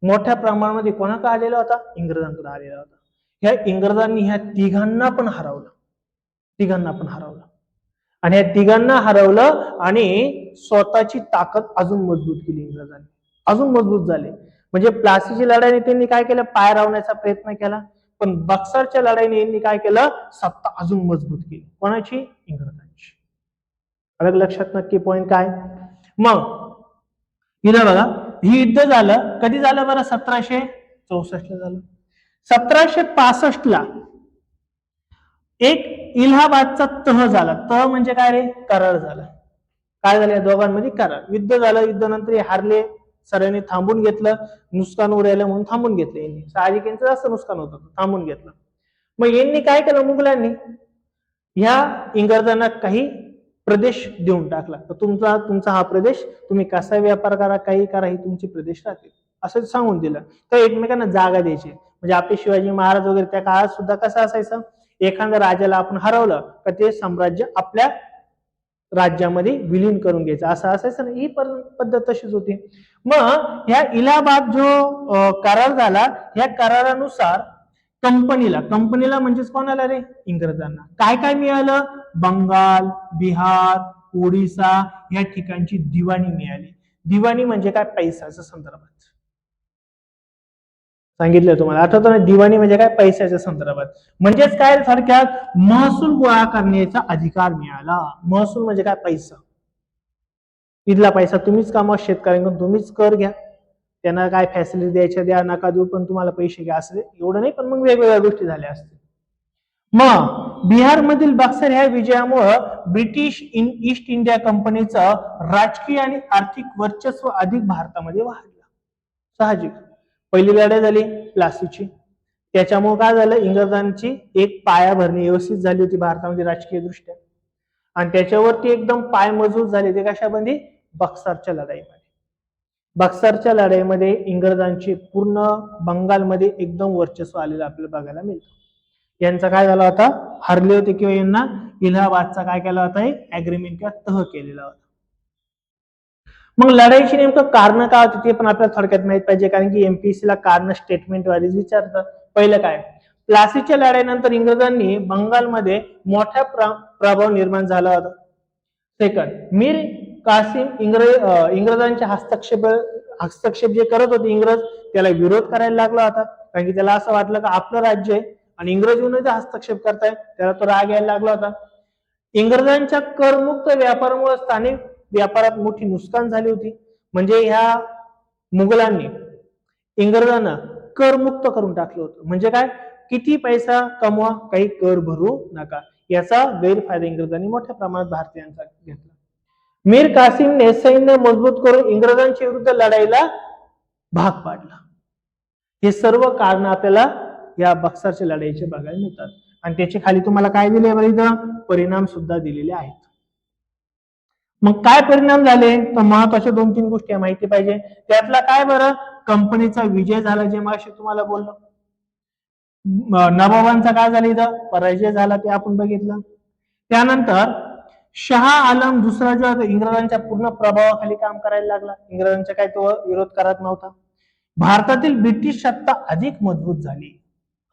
A: मोठ्या प्रमाणामध्ये कोणाकडे आलेला होता? इंग्रजांकडे आलेला होता. ह्या इंग्रजांनी ह्या तिघांना पण हरवलं. आणि या तिघांना हरवलं आणि स्वतःची ताकद अजून मजबूत केली इंग्रजांनी. अजून मजबूत झाले. म्हणजे प्लासीची लढाईने त्यांनी काय केलं? पाय रावण्याचा प्रयत्न केला. पण बक्सरच्या लढाईने यांनी काय केलं? सत्ता अजून मजबूत केली. कोणाची? इंग्रजांची. अलग लक्षात नक्की पॉइंट काय? मग इथं बघा, ही युद्ध झालं कधी झालं बरं? 1764 झालं. 1765 ला एक इलाहाबादचा तह झाला. तह म्हणजे काय रे? करार झाला. काय झालं? या दोघांमध्ये करार. युद्ध झालं. युद्धानंतर हारले, सरांनी थांबून घेतलं, नुकसान उरायला म्हणून थांबून घेतलं यांनी. साहजिक यांचं जास्त नुकसान होतं, थांबून घेतलं. मग यांनी काय केलं? मुघलांनी ह्या इंग्रजांना काही प्रदेश देऊन टाकला. तर तुमचा हा प्रदेश, तुम्ही कसा व्यापार करा, काही करा, ही तुमचे प्रदेश राहतील असं सांगून दिलं. तर एकमेकांना जागा द्यायची. म्हणजे आपले शिवाजी महाराज वगैरे त्या काळात सुद्धा कसं असायचं? एखाद्या राजाला आपण हरवलं तर ते साम्राज्य आपल्या राज्यामध्ये विलीन करून घ्यायचं, असं असायचं ना. ही पद्धत तशीच होती. मग ह्या इलाहाबाद जो करार झाला, ह्या करारानुसार कंपनीला म्हणजेच कोणाला रे? इंग्रजांना काय काय मिळालं? बंगाल, बिहार, ओडिसा या ठिकाणची दिवाणी मिळाली. दिवाणी म्हणजे काय? पैशाच्या संदर्भात सांगितलं तुम्हाला, आठवतं ना? दिवाणी म्हणजे काय? पैशाच्या संदर्भात. म्हणजेच काय? थोडक्यात महसूल गोळा करण्याचा अधिकार मिळाला. महसूल म्हणजे काय? पैसा. इथला पैसा तुम्हीच कमवा, शेतकऱ्यांकडून तुम्हीच कर घ्या, त्यांना काय फॅसिलिटी द्यायच्या द्या, नका देऊ, पण तुम्हाला पैसे घ्या, असं एवढं नाही, पण मग वेगवेगळ्या गोष्टी झाल्या असतील. मग बिहारमधील बक्सर ह्या विजयामुळं ब्रिटिश ईस्ट इंडिया कंपनीचं राजकीय आणि आर्थिक वर्चस्व अधिक भारतामध्ये वाढलं. साहजिक. पहिली लढाई झाली प्लासीची, त्याच्यामुळे काय झालं? इंग्रजांची एक पायाभरणी व्यवस्थित झाली होती भारतामध्ये राजकीय दृष्ट्या, आणि त्याच्यावरती एकदम पाय मजबूत झाले. ते कशामध्ये? बक्सरच्या लढाईमध्ये. बक्सरच्या लढाईमध्ये इंग्रजांची पूर्ण बंगालमध्ये एकदम वर्चस्व आलेलं आपल्याला बघायला मिळतं. यांचा काय झाला होता? हरले होते किंवा यांना इलाहाबादचा काय केला होता? अग्रीमेंट किंवा तह केलेला होता. मग लढाईची नेमकं कारण काय होती ते पण आपल्याला थोडक्यात माहित पाहिजे, कारण की एमपीएससी ला कारण स्टेटमेंट वारीज विचारतात. पहिलं काय? प्लासीच्या लढाईनंतर इंग्रजांनी बंगालमध्ये मोठा प्रभाव निर्माण झाला होता. सेकंड, मीर कासिम इंग्रजांच्या हस्तक्षेप जे करत होते इंग्रज, त्याला विरोध करायला लागला होता. कारण की त्याला असं वाटलं की आपलं राज्य आहे आणि इंग्रज येऊन हस्तक्षेप करताय, त्याला तो राग यायला लागला होता. इंग्रजांच्या करमुक्त व्यापारामुळे स्थानिक व्यापारात मोठी नुकसान झाली होती. म्हणजे ह्या मुघलांनी इंग्रजांना करमुक्त करून टाकलं होतं. म्हणजे काय? किती पैसा कमवा, काही कर भरू नका, याचा गैरफायदा इंग्रजांनी मोठ्या प्रमाणात भारतीयांचा घेतला. मीर कासिमने सैन्य मजबूत करून इंग्रजांच्या विरुद्ध लढाईला भाग पाडला. हे सर्व कारण आपल्याला या बक्सरच्या लढाईचे बघायला मिळतात. आणि त्याचे खाली तुम्हाला काय दिले बरं? इथं परिणाम सुद्धा दिलेले आहेत. मग काय परिणाम झाले? तर महत्वाच्या 2-3 गोष्टी माहिती पाहिजे. त्यातला काय बरं? कंपनीचा विजय झाला, जे मागाशी तुम्हाला बोललो. नवाबांचा काय झालं? इथं पराजय झाला, ते आपण बघितलं. त्यानंतर शहा आलम दुसरा जो आहे इंग्रजांच्या पूर्ण प्रभावाखाली काम करायला लागला. इंग्रजांचा काही तो विरोध करत नव्हता. भारतातील ब्रिटिश सत्ता अधिक मजबूत झाली.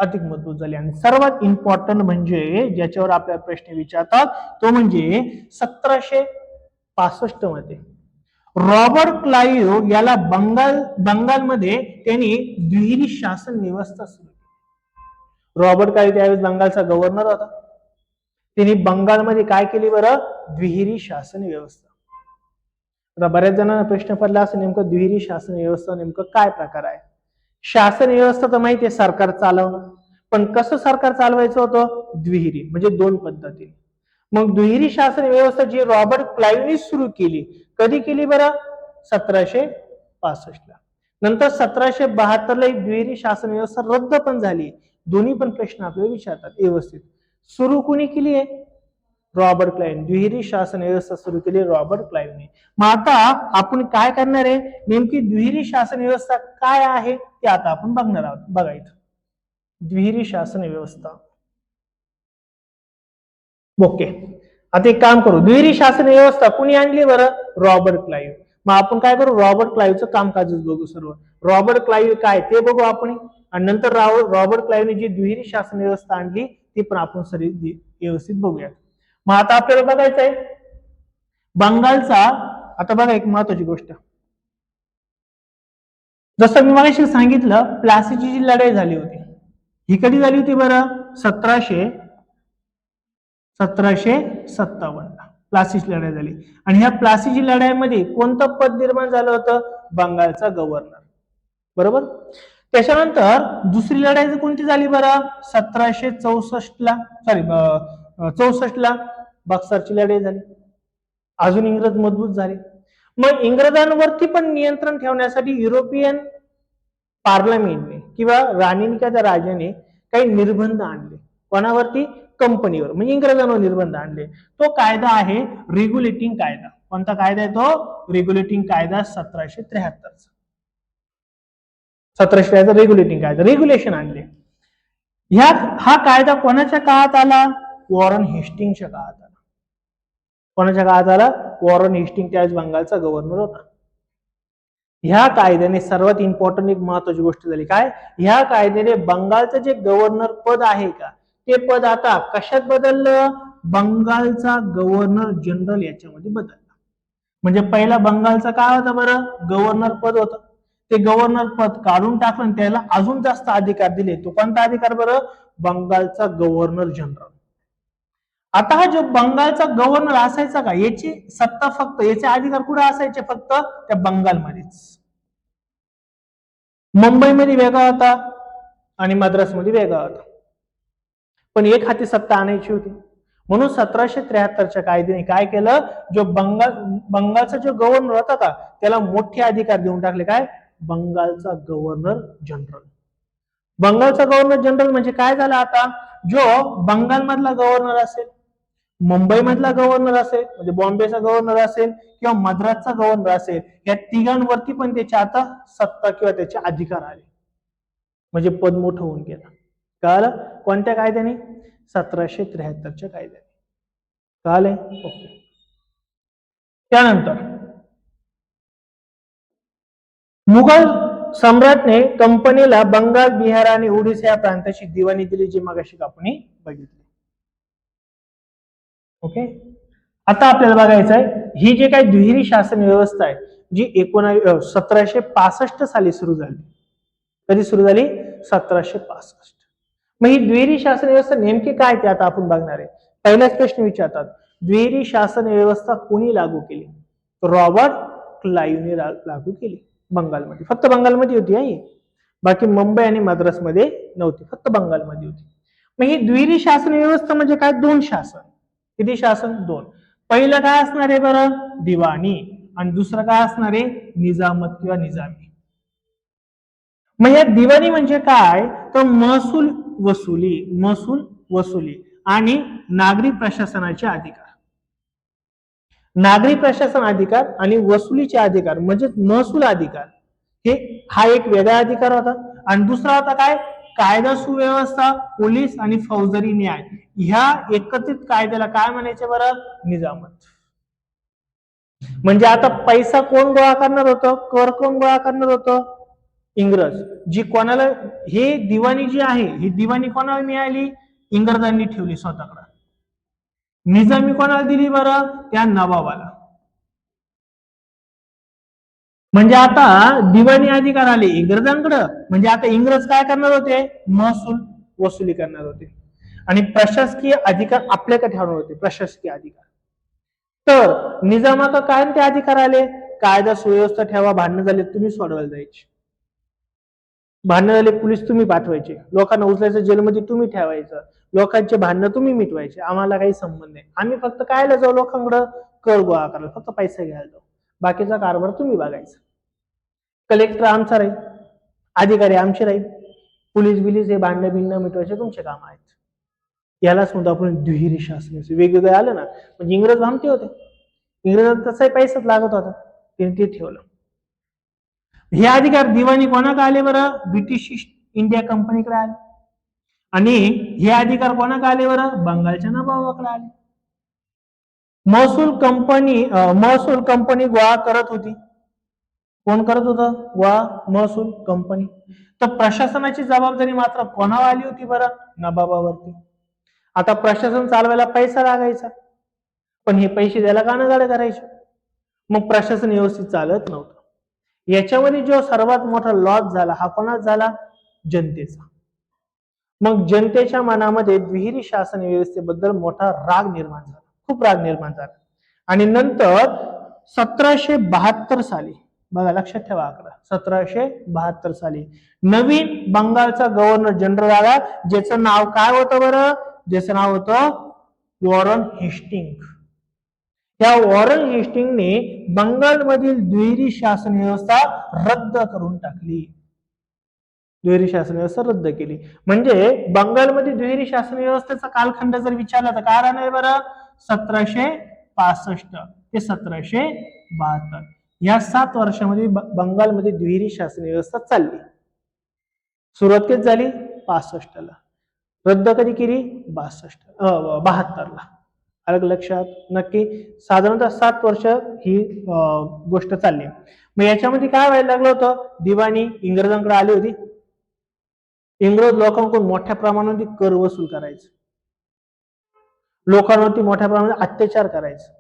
A: आणि सर्वात इम्पॉर्टंट म्हणजे ज्याच्यावर आपल्याला प्रश्न विचारतात तो म्हणजे 1765 मध्ये रॉबर्ट क्लाइव्ह याला बंगालमध्ये त्यांनी दुहेरी शासन व्यवस्था सुरू केली. रॉबर्ट क्लाइव्ह त्यावेळेस बंगालचा गव्हर्नर होता. त्यांनी बंगालमध्ये काय केली बरं? दुहेरी शासन व्यवस्था. आता बऱ्याच जणांना प्रश्न पडला असं नेमकं दुहेरी शासन व्यवस्था नेमकं काय प्रकार आहे? शासन व्यवस्था तर माहिती आहे, सरकार चालवणं. पण कसं सरकार चालवायचं होतं? द्विहिरी म्हणजे दोन पद्धतीने. मग दुहेरी शासन व्यवस्था जी रॉबर्ट क्लाइव्हने सुरू केली, कधी केली बरं? 1765 ला. नंतर 1772 ला ही दुहेरी शासन व्यवस्था रद्द पण झाली. दोन्ही पण प्रश्न आपल्याला विचारतात व्यवस्थित. सुरू कोणी केली आहे? Robert Clive. दुहेरी शासन व्यवस्था सुरू केली रॉबर्ट क्लाइव्हने. मग आता आपण काय करणार आहे? नेमकी दुहेरी शासन व्यवस्था काय आहे ते आता आपण बघणार आहोत. बघा इथं दुहेरी शासन व्यवस्था. ओके, आता एक काम करू. दुहेरी शासन व्यवस्था कुणी आणली बरं? Robert Clive. मग आपण काय करू? रॉबर्ट क्लाइव्हचं कामकाजच बघू सर्व. रॉबर्ट क्लाइव्ह काय ते बघू आपण, आणि नंतर रॉबर्ट क्लाइव्हने जी दुहेरी शासन व्यवस्था आणली ती पण आपण सर्व व्यवस्थित बघूया. मग आता आपल्याला बघायचं आहे बंगालचा. आता बघा एक महत्वाची गोष्ट, जसं मी मगाशी सांगितलं प्लासीची जी लढाई झाली होती ही कधी झाली होती बरं? 1757 ला प्लासीची लढाई झाली. आणि ह्या प्लासीची लढाईमध्ये कोणतं पद निर्माण झालं होतं? बंगालचा गव्हर्नर. बरोबर. त्याच्यानंतर दुसरी लढाई कोणती झाली बरं? 1764 ला, 64 ला बक्सरची लढाई झाली. अजून इंग्रज मजबूत झाले. मग इंग्रजांवरती पण नियंत्रण ठेवण्यासाठी युरोपियन पार्लमेंटने किंवा राणीने किंवा राजाने काही निर्बंध आणले. कोणावरती? कंपनीवर, म्हणजे इंग्रजांवर निर्बंध आणले. तो कायदा आहे रेग्युलेटिंग कायदा. कोणता कायदा आहे तो? रेग्युलेटिंग कायदा 1773. 1773 रेग्युलेटिंग कायदा, रेग्युलेशन आणले. हा कायदा कोणाच्या काळात आला? वॉरन हेस्टिंगच्या काळात आला. कोणाच्या काळात आला? वॉरन हेस्टिंग त्यावेळेस बंगालचा गव्हर्नर होता. ह्या कायद्याने सर्वात इम्पॉर्टंट एक महत्वाची गोष्ट झाली काय? ह्या कायद्याने बंगालचं जे गव्हर्नर पद आहे का ते पद आता कशात बदललं? बंगालचा गव्हर्नर जनरल याच्यामध्ये बदललं. म्हणजे पहिला बंगालचा काय होता बरं? गव्हर्नर पद होतं. ते गव्हर्नर पद काढून टाकलं आणि त्याला अजून जास्त अधिकार दिले. तो कोणता अधिकार बरं? बंगालचा गव्हर्नर जनरल. आता हा जो बंगालचा गव्हर्नर असायचा का याची सत्ता फक्त, याचे अधिकार कुठे असायचे? फक्त त्या बंगालमध्येच. मुंबईमध्ये वेगळा होता आणि मद्रासमध्ये वेगळा होता. पण एक हाती सत्ता आणायची होती. म्हणून 1773च्या कायद्याने काय केलं? जो बंगालचा जो गव्हर्नर होता का त्याला मोठे अधिकार देऊन टाकले. काय? बंगालचा गव्हर्नर जनरल. बंगालचा गव्हर्नर जनरल म्हणजे काय झालं? आता जो बंगाल मधला गव्हर्नर असेल, मुंबई मधला गव्हर्नर असेल म्हणजे बॉम्बेचा गव्हर्नर असेल किंवा मद्रासचा गव्हर्नर असेल, या तिघांवरती पण त्याची आता सत्ता किंवा त्याचे अधिकार आले. म्हणजे पद मोठं होऊन गेलं. कळालं? कोणत्या कायद्याने? 1773च्या कायद्याने. कळालंय? ओके. त्यानंतर मुघल सम्राटने कंपनीला बंगाल, बिहार आणि ओडिशा या प्रांताची दिवाणी दिली, जी मगाशी आपण बघितली. ओके. आता आपल्याला बघायचं आहे ही जे काही दुहेरी शासन व्यवस्था आहे जी 1765 साली सुरू झाली. कधी सुरू झाली? 1765. मग ही दुहेरी शासन व्यवस्था नेमकी काय ते आता आपण बघणार आहे. पहिलाच प्रश्न विचारतात, दुहेरी शासन व्यवस्था कोणी लागू केली? रॉबर्ट क्लाइव्हने लागू केली बंगालमध्ये. फक्त बंगालमध्ये होती ही, बाकी मुंबई आणि मद्रासमध्ये नव्हती, फक्त बंगालमध्ये होती. मग ही दुहेरी शासन व्यवस्था म्हणजे काय? दोन शासन. किती शासन? दोन. पहिलं काय असणार आहे बरं? दिवाणी. आणि दुसरं काय असणार आहे? निजामत किंवा निजामी. मग या दिवाणी म्हणजे काय? तर महसूल वसुली आणि नागरी प्रशासनाचे अधिकार. नागरी प्रशासन अधिकार आणि वसुलीचे अधिकार म्हणजे महसूल अधिकार, हे हा एक वेगळा अधिकार होता. आणि दुसरा होता काय? कायदा सुव्यवस्था, पोलीस आणि फौजदारी न्याय ह्या एकत्रित कायद्याला काय म्हणायचे बरं? निजामत. म्हणजे आता पैसा कोण गोळा करणार होतं? कर कोण गोळा करणार होतं? इंग्रज. जी कोणाला हे दिवाणी जी आहे ही दिवाणी कोणाला मिळाली? इंग्रजांनी ठेवली स्वतःकडे. निजामी कोणाला दिली बरं? त्या नवाबाला. म्हणजे आता दिवाणी अधिकार आले इंग्रजांकडे, म्हणजे आता इंग्रज काय करणार होते? महसूल वसुली करणार होते आणि प्रशासकीय अधिकार आपल्याकडे ठेवणार होते, प्रशासकीय अधिकार. तर निजामाका काय ते अधिकार आले? कायदा सुव्यवस्था ठेवा, भांडणं झाले तुम्ही सोडवायला जायचे, भांडणं झाले पोलीस तुम्ही पाठवायचे, लोकांना उचलायचं जेलमध्ये तुम्ही ठेवायचं, लोकांचे भांडणं तुम्ही मिटवायचे, आम्हाला काही संबंध नाही, आम्ही फक्त कायला जाऊ? लोकांकडे कर गोळा करायला, फक्त पैसे घ्यायला जाऊ, बाकीचा कारभार तुम्ही बघायचा. कलेक्टर आमचा राहील, अधिकारी आमचे राहील, पोलीस बिलीस हे भांडणं बिंडणं मिटवायचे तुमचे काम आहेत. यालाच म्हणतो आपण दुहेरी शासन. वेगवेगळे आलं ना म्हणजे इंग्रज भामटे होते, इंग्रजांना तसाही पैसाच लागत होता, त्यांनी ते ठेवलं. हे अधिकार दिवाणी कोणाकडे आले बरं? ब्रिटिश ईस्ट इंडिया कंपनीकडे आले. आणि हे अधिकार कोणाकडे आले बरं? बंगालच्या नवाबाकडे आले. महसूल कंपनी गोळा करत होती. कोण करत होतं गोळा? महसूल कंपनी. तर प्रशासनाची जबाबदारी मात्र कोणावर आली होती बरं? नवाबावरती. आता प्रशासन चालवायला पैसा लागायचा, पण हे पैसे द्यायला कानागाडे करायचे, मग प्रशासन व्यवस्थित चालत नव्हतं. याच्यामध्ये जो सर्वात मोठा लॉस झाला हा कोणाचा झाला? जनतेचा. मग जनतेच्या मनामध्ये दुहेरी शासन व्यवस्थेबद्दल मोठा राग निर्माण झाला, खूप राग निर्माण झाला. आणि नंतर 1772 साली, बघा लक्षात ठेवा आकडा, 1772 साली नवीन बंगालचा गव्हर्नर जनरल आला, ज्याचं नाव काय होतं बरं? ज्याचं नाव होतं वॉरन हेस्टिंग. त्या वॉरन हेस्टिंगने बंगालमधील दुहेरी शासन व्यवस्था रद्द करून टाकली. दुहेरी शासन व्यवस्था रद्द केली. म्हणजे बंगालमध्ये दुहेरी शासन व्यवस्थेचा कालखंड जर विचारला तर काय राहणार बरं? 1765 ते 1772 या 7 वर्षामध्ये बंगालमध्ये दुहेरी शासन व्यवस्था चालली. सुरुवात कधी झाली? 65 ला. रद्द कधी केली? 72 ला. अलग लक्षात नक्की. साधारणतः 7 वर्ष ही गोष्ट चालली. मग याच्यामध्ये काय व्हायला लागलं होतं? दिवाणी इंग्रजांकडे आली होती. इंग्रज लोकांकडून मोठ्या प्रमाणामध्ये कर वसूल करायचे, लोकांवरती मोठ्या प्रमाणात अत्याचार करायचे.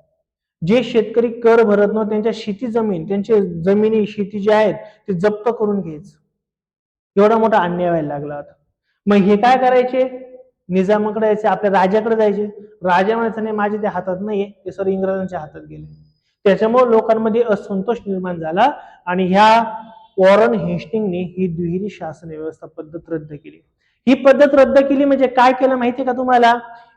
A: जे शेतकरी कर भरत नव्हते त्यांच्या शेती जमीन, त्यांचे जमिनी शेती जे आहेत ते जप्त करून घ्यायचे. एवढा मोठा अन्याय व्हायला लागला होता. मग हे काय करायचे? निजामाकडे जायचे, आपल्या राजाकडे जायचे. राजा म्हणायचं नाही माझे ते हातात नाहीये, ते सर्व इंग्रजांच्या हातात गेले. त्याच्यामुळे लोकांमध्ये असंतोष निर्माण झाला आणि ह्या वॉरन हेस्टिंगने ही दुहेरी शासन व्यवस्था पद्धत रद्द केली. ही पद्धत रद्द केली म्हणजे काय केलं माहितीये का तुम्हाला?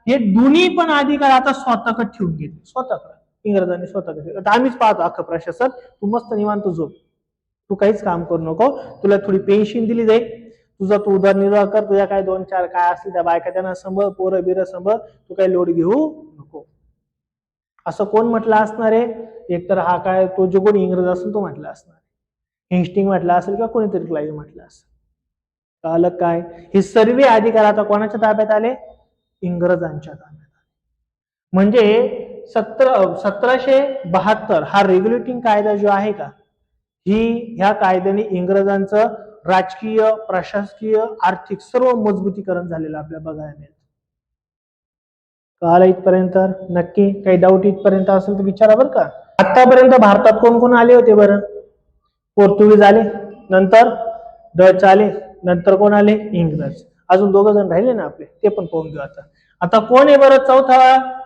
A: हे दोन्ही पण अधिकार आता स्वतःकडे ठेवून घेतले, स्वतःकडे. इंग्रजांनी स्वतःकडे. आता आम्हीच पाहतो अख्खं प्रशासन, तू मस्त निवांत झोप, तू काहीच काम करू नको, तुला थोडी पेन्शन दिली जाईल, तुझा तू उदरनिर्वाह कर, तुझ्या काय 2-4 काय असतील त्या बायका त्यांना सांभाळ, पोरं बिरं सांभाळ, तू काही लोड घेऊ नको. असं कोण म्हटलं असणार आहे? एकतर हा काय तो जो कोणी इंग्रज असेल तो म्हटला असणार, हेस्टिंग म्हटलं असेल किंवा कोणीतरी क्लाइव्ह म्हटलं असेल. कळलं काय? हे सर्व अधिकार आता कोणाच्या ताब्यात आले? इंग्रजांच्या ताब्यात. म्हणजे 1772 हा रेग्युलेटिंग कायदा जो आहे का, ह्या कायद्याने इंग्रजांचं राजकीय, प्रशासकीय, आर्थिक सर्व मजबूतीकरण झालेलं आपल्याला बघायला मिळतं. कळालं इथपर्यंत? नक्की. काही डाऊट इथपर्यंत असेल तर विचारा बरं का. आतापर्यंत भारतात कोण कोण आले होते बरं? पोर्तुगीज आले, नंतर डच आले, नंतर कोण आले? इंग्रज. अजून 2 जण राहिले ना आपले, ते पण पाहून घेऊ आता. आता कोण आहे बरं चौथा?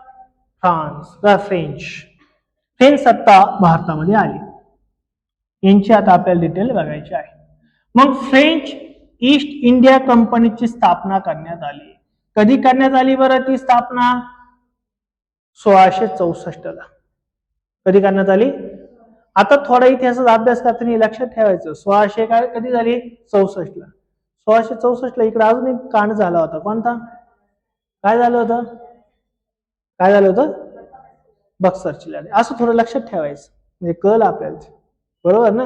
A: फ्रेंच. फ्रेंच सत्ता भारतामध्ये आली. यांची आता आपल्याला डिटेल बघायची आहे. मग फ्रेंच ईस्ट इंडिया कंपनीची स्थापना करण्यात आली. कधी करण्यात आली बरं ती स्थापना? 1664 ला. कधी करण्यात आली? आता थोडा इतिहासाचा अभ्यास करताना लक्षात ठेवायचं, 1600 काय कधी झाली? 64 ला. 1664 ला इकडे अजून एक कांड झाला होता. कोणता? काय झालं होतं? काय झालं होतं? बक्सरची लढाई. असं थोडं लक्षात ठेवायचं म्हणजे कळलं आपल्याला, बरोबर ना?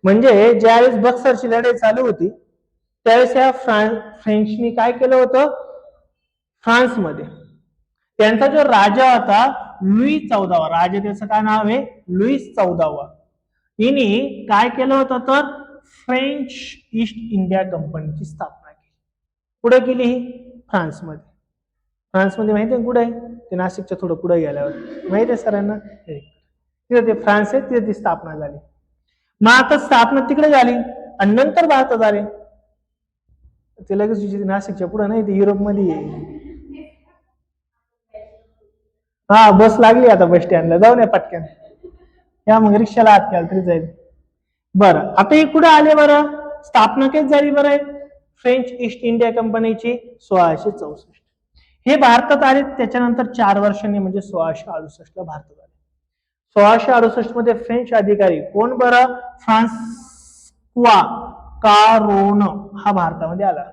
A: म्हणजे ज्यावेळेस बक्सरची लढाई चालू होती त्यावेळेस या फ्रेंचनी काय केलं होतं, फ्रान्समध्ये त्यांचा जो राजा होता लुई 14वा, राजा त्याचं काय नाव आहे, लुईस 14वा, यांनी काय केलं होतं तर फ्रेंच ईस्ट इंडिया कंपनीची स्थापना केली. पुढे केली ही फ्रान्समध्ये. फ्रान्समध्ये माहिती आहे कुठे आहे, ते नाशिकच्या थोडं पुढे गेल्यावर माहिती आहे सरांना, तिथे ते फ्रान्स आहे, तिथे ती स्थापना झाली. मग आता स्थापना तिकडे झाली आणि नंतर भारतात आले. ते लगेच नाशिकच्या पुढे नाही, ते युरोपमध्ये आहे. हा बस लागली आता बस स्टँडला, जाऊन या पटकन, या मग रिक्षाला आत केला तरी जाईल. बरं आता हे कुठे आले बरं, स्थापना कधी झाली बरं फ्रेंच ईस्ट इंडिया कंपनीची 1664. हे भारतात आले त्याच्यानंतर 4 वर्षांनी म्हणजे 1668ला भारतात आले. 1668 मध्ये फ्रेंच अधिकारी कोण बरं, फ्रान्स्वा कारोन हा भारतामध्ये आला.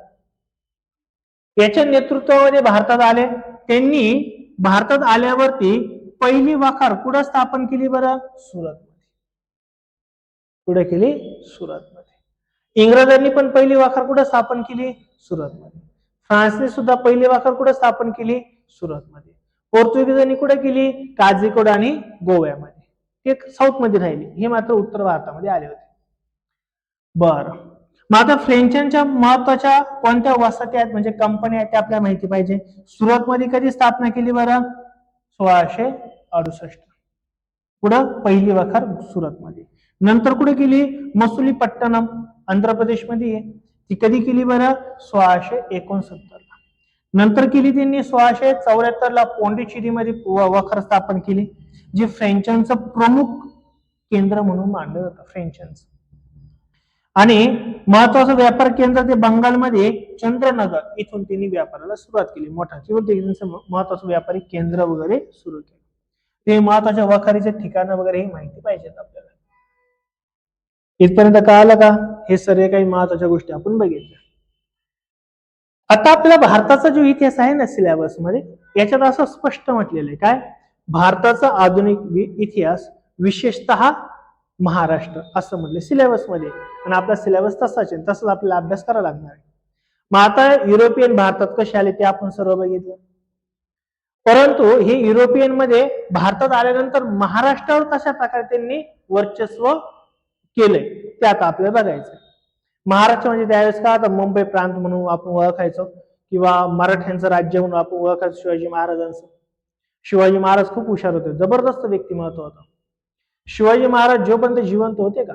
A: याच्या नेतृत्वामध्ये भारतात आले. त्यांनी भारतात आल्यावरती पहिली वखार कुठं स्थापन केली बरं, सुरतमध्ये. कुठे केली, सुरतमध्ये. इंग्रजांनी पण पहिली वखार कुठं स्थापन केली, सुरतमध्ये. फ्रान्सने सुद्धा पहिली वखार कुठं स्थापन केली, सुरतमध्ये. पोर्तुगीजांनी कुठे केली, काझीकोड आणि गोव्यामध्ये. ते साऊथ मध्ये राहिली, हे मात्र उत्तर भारतामध्ये आले होते. बर, मग आता फ्रेंचांच्या महत्वाच्या कोणत्या वसाहती आहेत म्हणजे कंपन्या आहेत, त्या आपल्याला माहिती पाहिजे. सुरतमध्ये कधी स्थापना केली बरं, 1668. पुढं पहिली वखार सुरतमध्ये. नंतर कुठे केली, मसुलीपट्टणम आंध्र प्रदेशमध्ये आहे, ती कधी केली बरं, 1669. नंतर केली त्यांनी 1674 पोंडिचेरीमध्ये वखार स्थापन केली, जी फ्रेंचांचं प्रमुख केंद्र म्हणून मानलं जातं, फ्रेंचांचं. आणि महत्वाचं व्यापार केंद्र ते बंगालमध्ये चंद्रनगर इथून त्यांनी व्यापाराला सुरुवात केली. मोठा महत्वाचं व्यापारी केंद्र वगैरे सुरू केलं. ते महत्वाच्या वखारीचे ठिकाणं वगैरे ही माहिती पाहिजेत आपल्याला. इथपर्यंत कळालं का, हे सर्व काही महत्वाच्या गोष्टी आपण बघितल्या. आता आपल्या भारताचा जो इतिहास आहे ना सिलेबस मध्ये, याच्यात असं स्पष्ट म्हटलेलं आहे काय, भारताचा आधुनिक इतिहास विशेषतः महाराष्ट्र असं म्हटलं सिलेबस मध्ये. आणि आपला सिलेबस तसाच आहे, तसंच आपल्याला अभ्यास करावा लागणार आहे. मग आता युरोपियन भारतात कसे आले ते आपण सर्व बघितलं, परंतु हे युरोपियन मध्ये भारतात आल्यानंतर महाराष्ट्रावर कशा प्रकारे त्यांनी वर्चस्व केलंय ते आता आपल्याला बघायचं. महाराष्ट्र म्हणजे त्यावेळेस का आता मुंबई प्रांत म्हणून आपण ओळखायचो, किंवा मराठ्यांचं राज्य म्हणून आपण ओळखायचो शिवाजी महाराजांचं. शिवाजी महाराज खूप हुशार होते, जबरदस्त व्यक्तिमत्व होतं. शिवाजी महाराज जोपर्यंत जिवंत होते का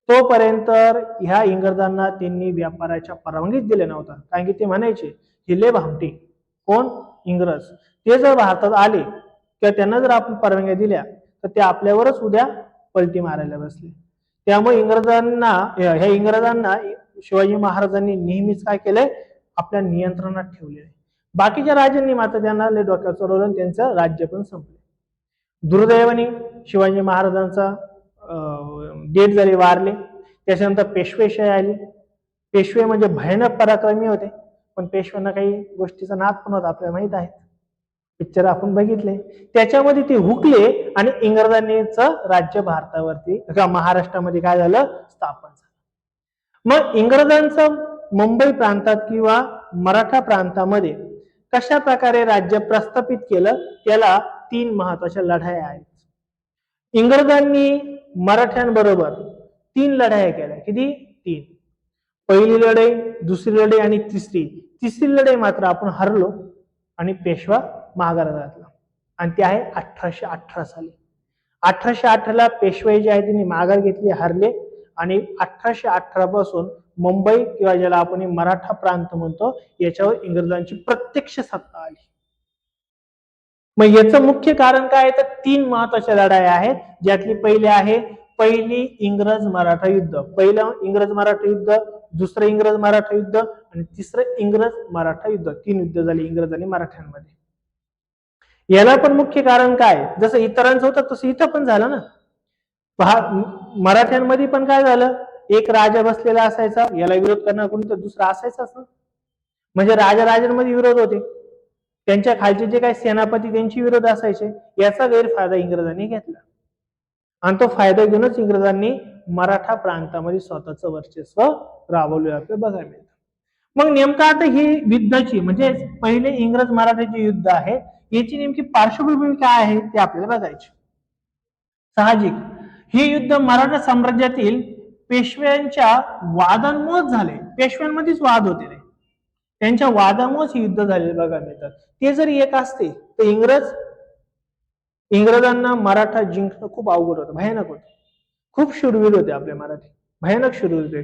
A: तोपर्यंत ह्या इंग्रजांना त्यांनी व्यापाराच्या परवानगीच दिल्या नव्हता. कारण की ते म्हणायचे हे लय भामटे, कोण, इंग्रज. ते जर भारतात आले किंवा त्यांना जर आपण परवानग्या दिल्या तर ते आपल्यावरच उद्या पलटी मारायला बसले. त्यामुळे ह्या इंग्रजांना शिवाजी महाराजांनी नेहमीच काय केलंय, आपल्या नियंत्रणात ठेवले. बाकीच्या राजांनी मात्र त्यांना लय डोक्यावर चढवलं, त्यांचं राज्य पण संपलं. दुर्दैवाने शिवाजी महाराजांचा डेथ झाली, वारले. त्याच्यानंतर पेशवेशाही आली. पेशवे म्हणजे भयानक पराक्रमी होते, पण पेशव्यांना काही गोष्टीचा नाद पण होता, आपल्याला माहित आहे, पिक्चर आपण बघितले. त्याच्यामध्ये ते हुकले आणि इंग्रजांनीच राज्य भारतावरती महाराष्ट्रामध्ये काय झालं, स्थापन झालं. मग इंग्रजांचं मुंबई प्रांतात किंवा मराठा प्रांतामध्ये कशा प्रकारे राज्य प्रस्थापित केलं, त्याला 3 महत्वाच्या लढाया आहेत. इंग्रजांनी मराठ्यांबरोबर 3 लढाया केल्या. किती, 3. पहिली लढाई, दुसरी लढाई आणि तिसरी लढाई मात्र आपण हरलो आणि पेशवा माघार घातला, आणि ते आहे 1818 साली. 1818 पेशवाई जे आहे त्यांनी माघार घेतली, हरले, आणि 1818 पासून मुंबई किंवा ज्याला आपण मराठा प्रांत म्हणतो याच्यावर इंग्रजांची प्रत्यक्ष सत्ता आली. मग याचं मुख्य कारण काय, तर 3 महत्वाच्या लढाया आहेत, ज्यातली पहिली आहे पहिली इंग्रज मराठा युद्ध. पहिलं इंग्रज मराठा युद्ध, दुसरं इंग्रज मराठा युद्ध आणि तिसरं इंग्रज मराठा युद्ध. 3 युद्ध झाली इंग्रज आणि मराठ्यांमध्ये. याला पण मुख्य कारण काय, जसं इतरांचं होतं तसं इथं पण झालं ना. मराठ्यांमध्ये पण काय झालं, एक राजा बसलेला असायचा, याला विरोध करणार कोणी तर दुसरा असायचाच ना. म्हणजे राजांमध्ये विरोध होते, त्यांच्या खालचे जे काही सेनापती त्यांची विरोध असायचे. याचा गैरफायदा इंग्रजांनी घेतला, आणि तो फायदा घेऊनच इंग्रजांनी मराठा प्रांतामध्ये स्वतःचं वर्चस्व राबवलं आपल्याला बघायला मिळतं. मग नेमकं आता ही युद्धाची म्हणजे पहिले इंग्रज मराठ्याचे युद्ध आहे, याची नेमकी पार्श्वभूमी काय आहे ते आपल्याला बघायचे. साहजिक हे युद्ध मराठा साम्राज्यातील पेशव्यांच्या वादांमुळेच झाले. पेशव्यांमध्येच वाद होते ते, त्यांच्या वादामुळेच हे युद्ध झाले बघायला मिळतात. ते जरी एक असते तर इंग्रजांना मराठा जिंकणं खूप अवघड होतं, भयानक होतं. खूप शूरवीर होते आपले मराठी, भयानक शूरवीर होते.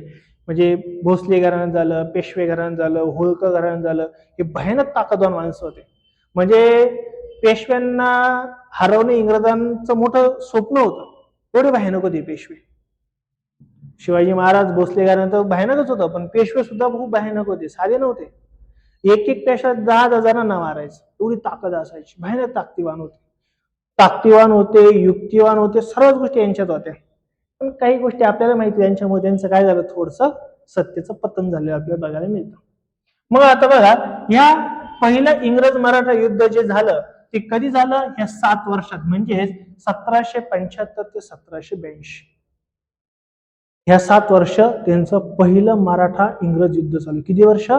A: म्हणजे भोसले घराणं झालं, पेशवे घराणं झालं, होळकर घराणं झालं, हे भयानक ताकदवान माणसं होते. म्हणजे पेशव्यांना हरवणे इंग्रजांचं मोठं स्वप्न होतं, एवढे भयानक होते पेशवे. शिवाजी महाराज भोसले घराणं तर भयानकच होतं, पण पेशवे सुद्धा खूप भयानक होते, साधे नव्हते. एक पेशवा 10,000 मारायचं, एवढी ताकद असायची, भयानक ताकदीवान होते, युक्तिवान होते, सर्वच गोष्टी यांच्यात होत्या. पण काही गोष्टी आपल्याला माहिती, यांच्यामध्ये त्यांचं काय झालं, थोडस सत्तेचं पतन झालं आपल्याला बघायला मिळतं. मग आता बघा, या पहिलं इंग्रज मराठा युद्ध जे झालं ते कधी झालं, ह्या 7 वर्षात, म्हणजे 1775 ते 1782, ह्या 7 वर्ष त्यांचं पहिलं मराठा इंग्रज युद्ध चालू. किती वर्ष?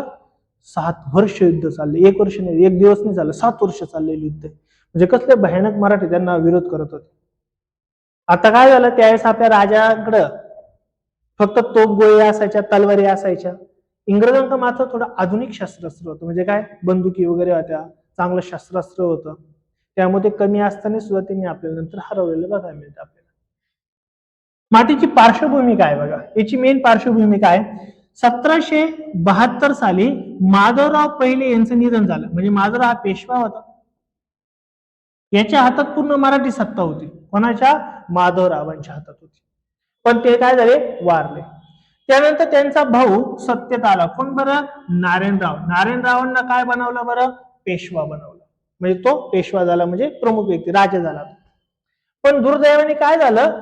A: 7 वर्ष युद्ध चालले. 1 वर्ष नाही, 1 दिवस नाही झालं, 7 वर्ष चाललेलं युद्ध. म्हणजे कसले भयानक मराठी त्यांना विरोध करत होते. आता काय झालं, त्यावेळेस आपल्या राजाकडं फक्त तोफगोळी असायच्या, तलवारी असायच्या. इंग्रजांकडे मात्र थोडं आधुनिक शस्त्रास्त्र होतं, म्हणजे काय, बंदुकी वगैरे होत्या, चांगलं शस्त्रास्त्र होतं. त्यामध्ये कमी असताना सुद्धा त्यांनी आपल्याला नंतर हरवलेलं बघायला मिळतं आपल्याला. मातीची पार्श्वभूमी काय बघा, याची मेन पार्श्वभूमी काय, 1772 साली माधवराव पहिले यांचं निधन झालं. म्हणजे माधवराव हा पेशवा होता, याच्या हातात पूर्ण मराठी सत्ता होती. कोणाच्या? माधवरावांच्या हातात होती. पण ते काय झाले, वारले. त्यानंतर त्यांचा भाऊ सत्तेत आला. कोण बरं? नारायणराव. नारायणरावांना काय बनवलं बरं? पेशवा बनवलं. म्हणजे तो पेशवा झाला, म्हणजे प्रमुख व्यक्ती, राजा झाला. पण दुर्दैवाने काय झालं,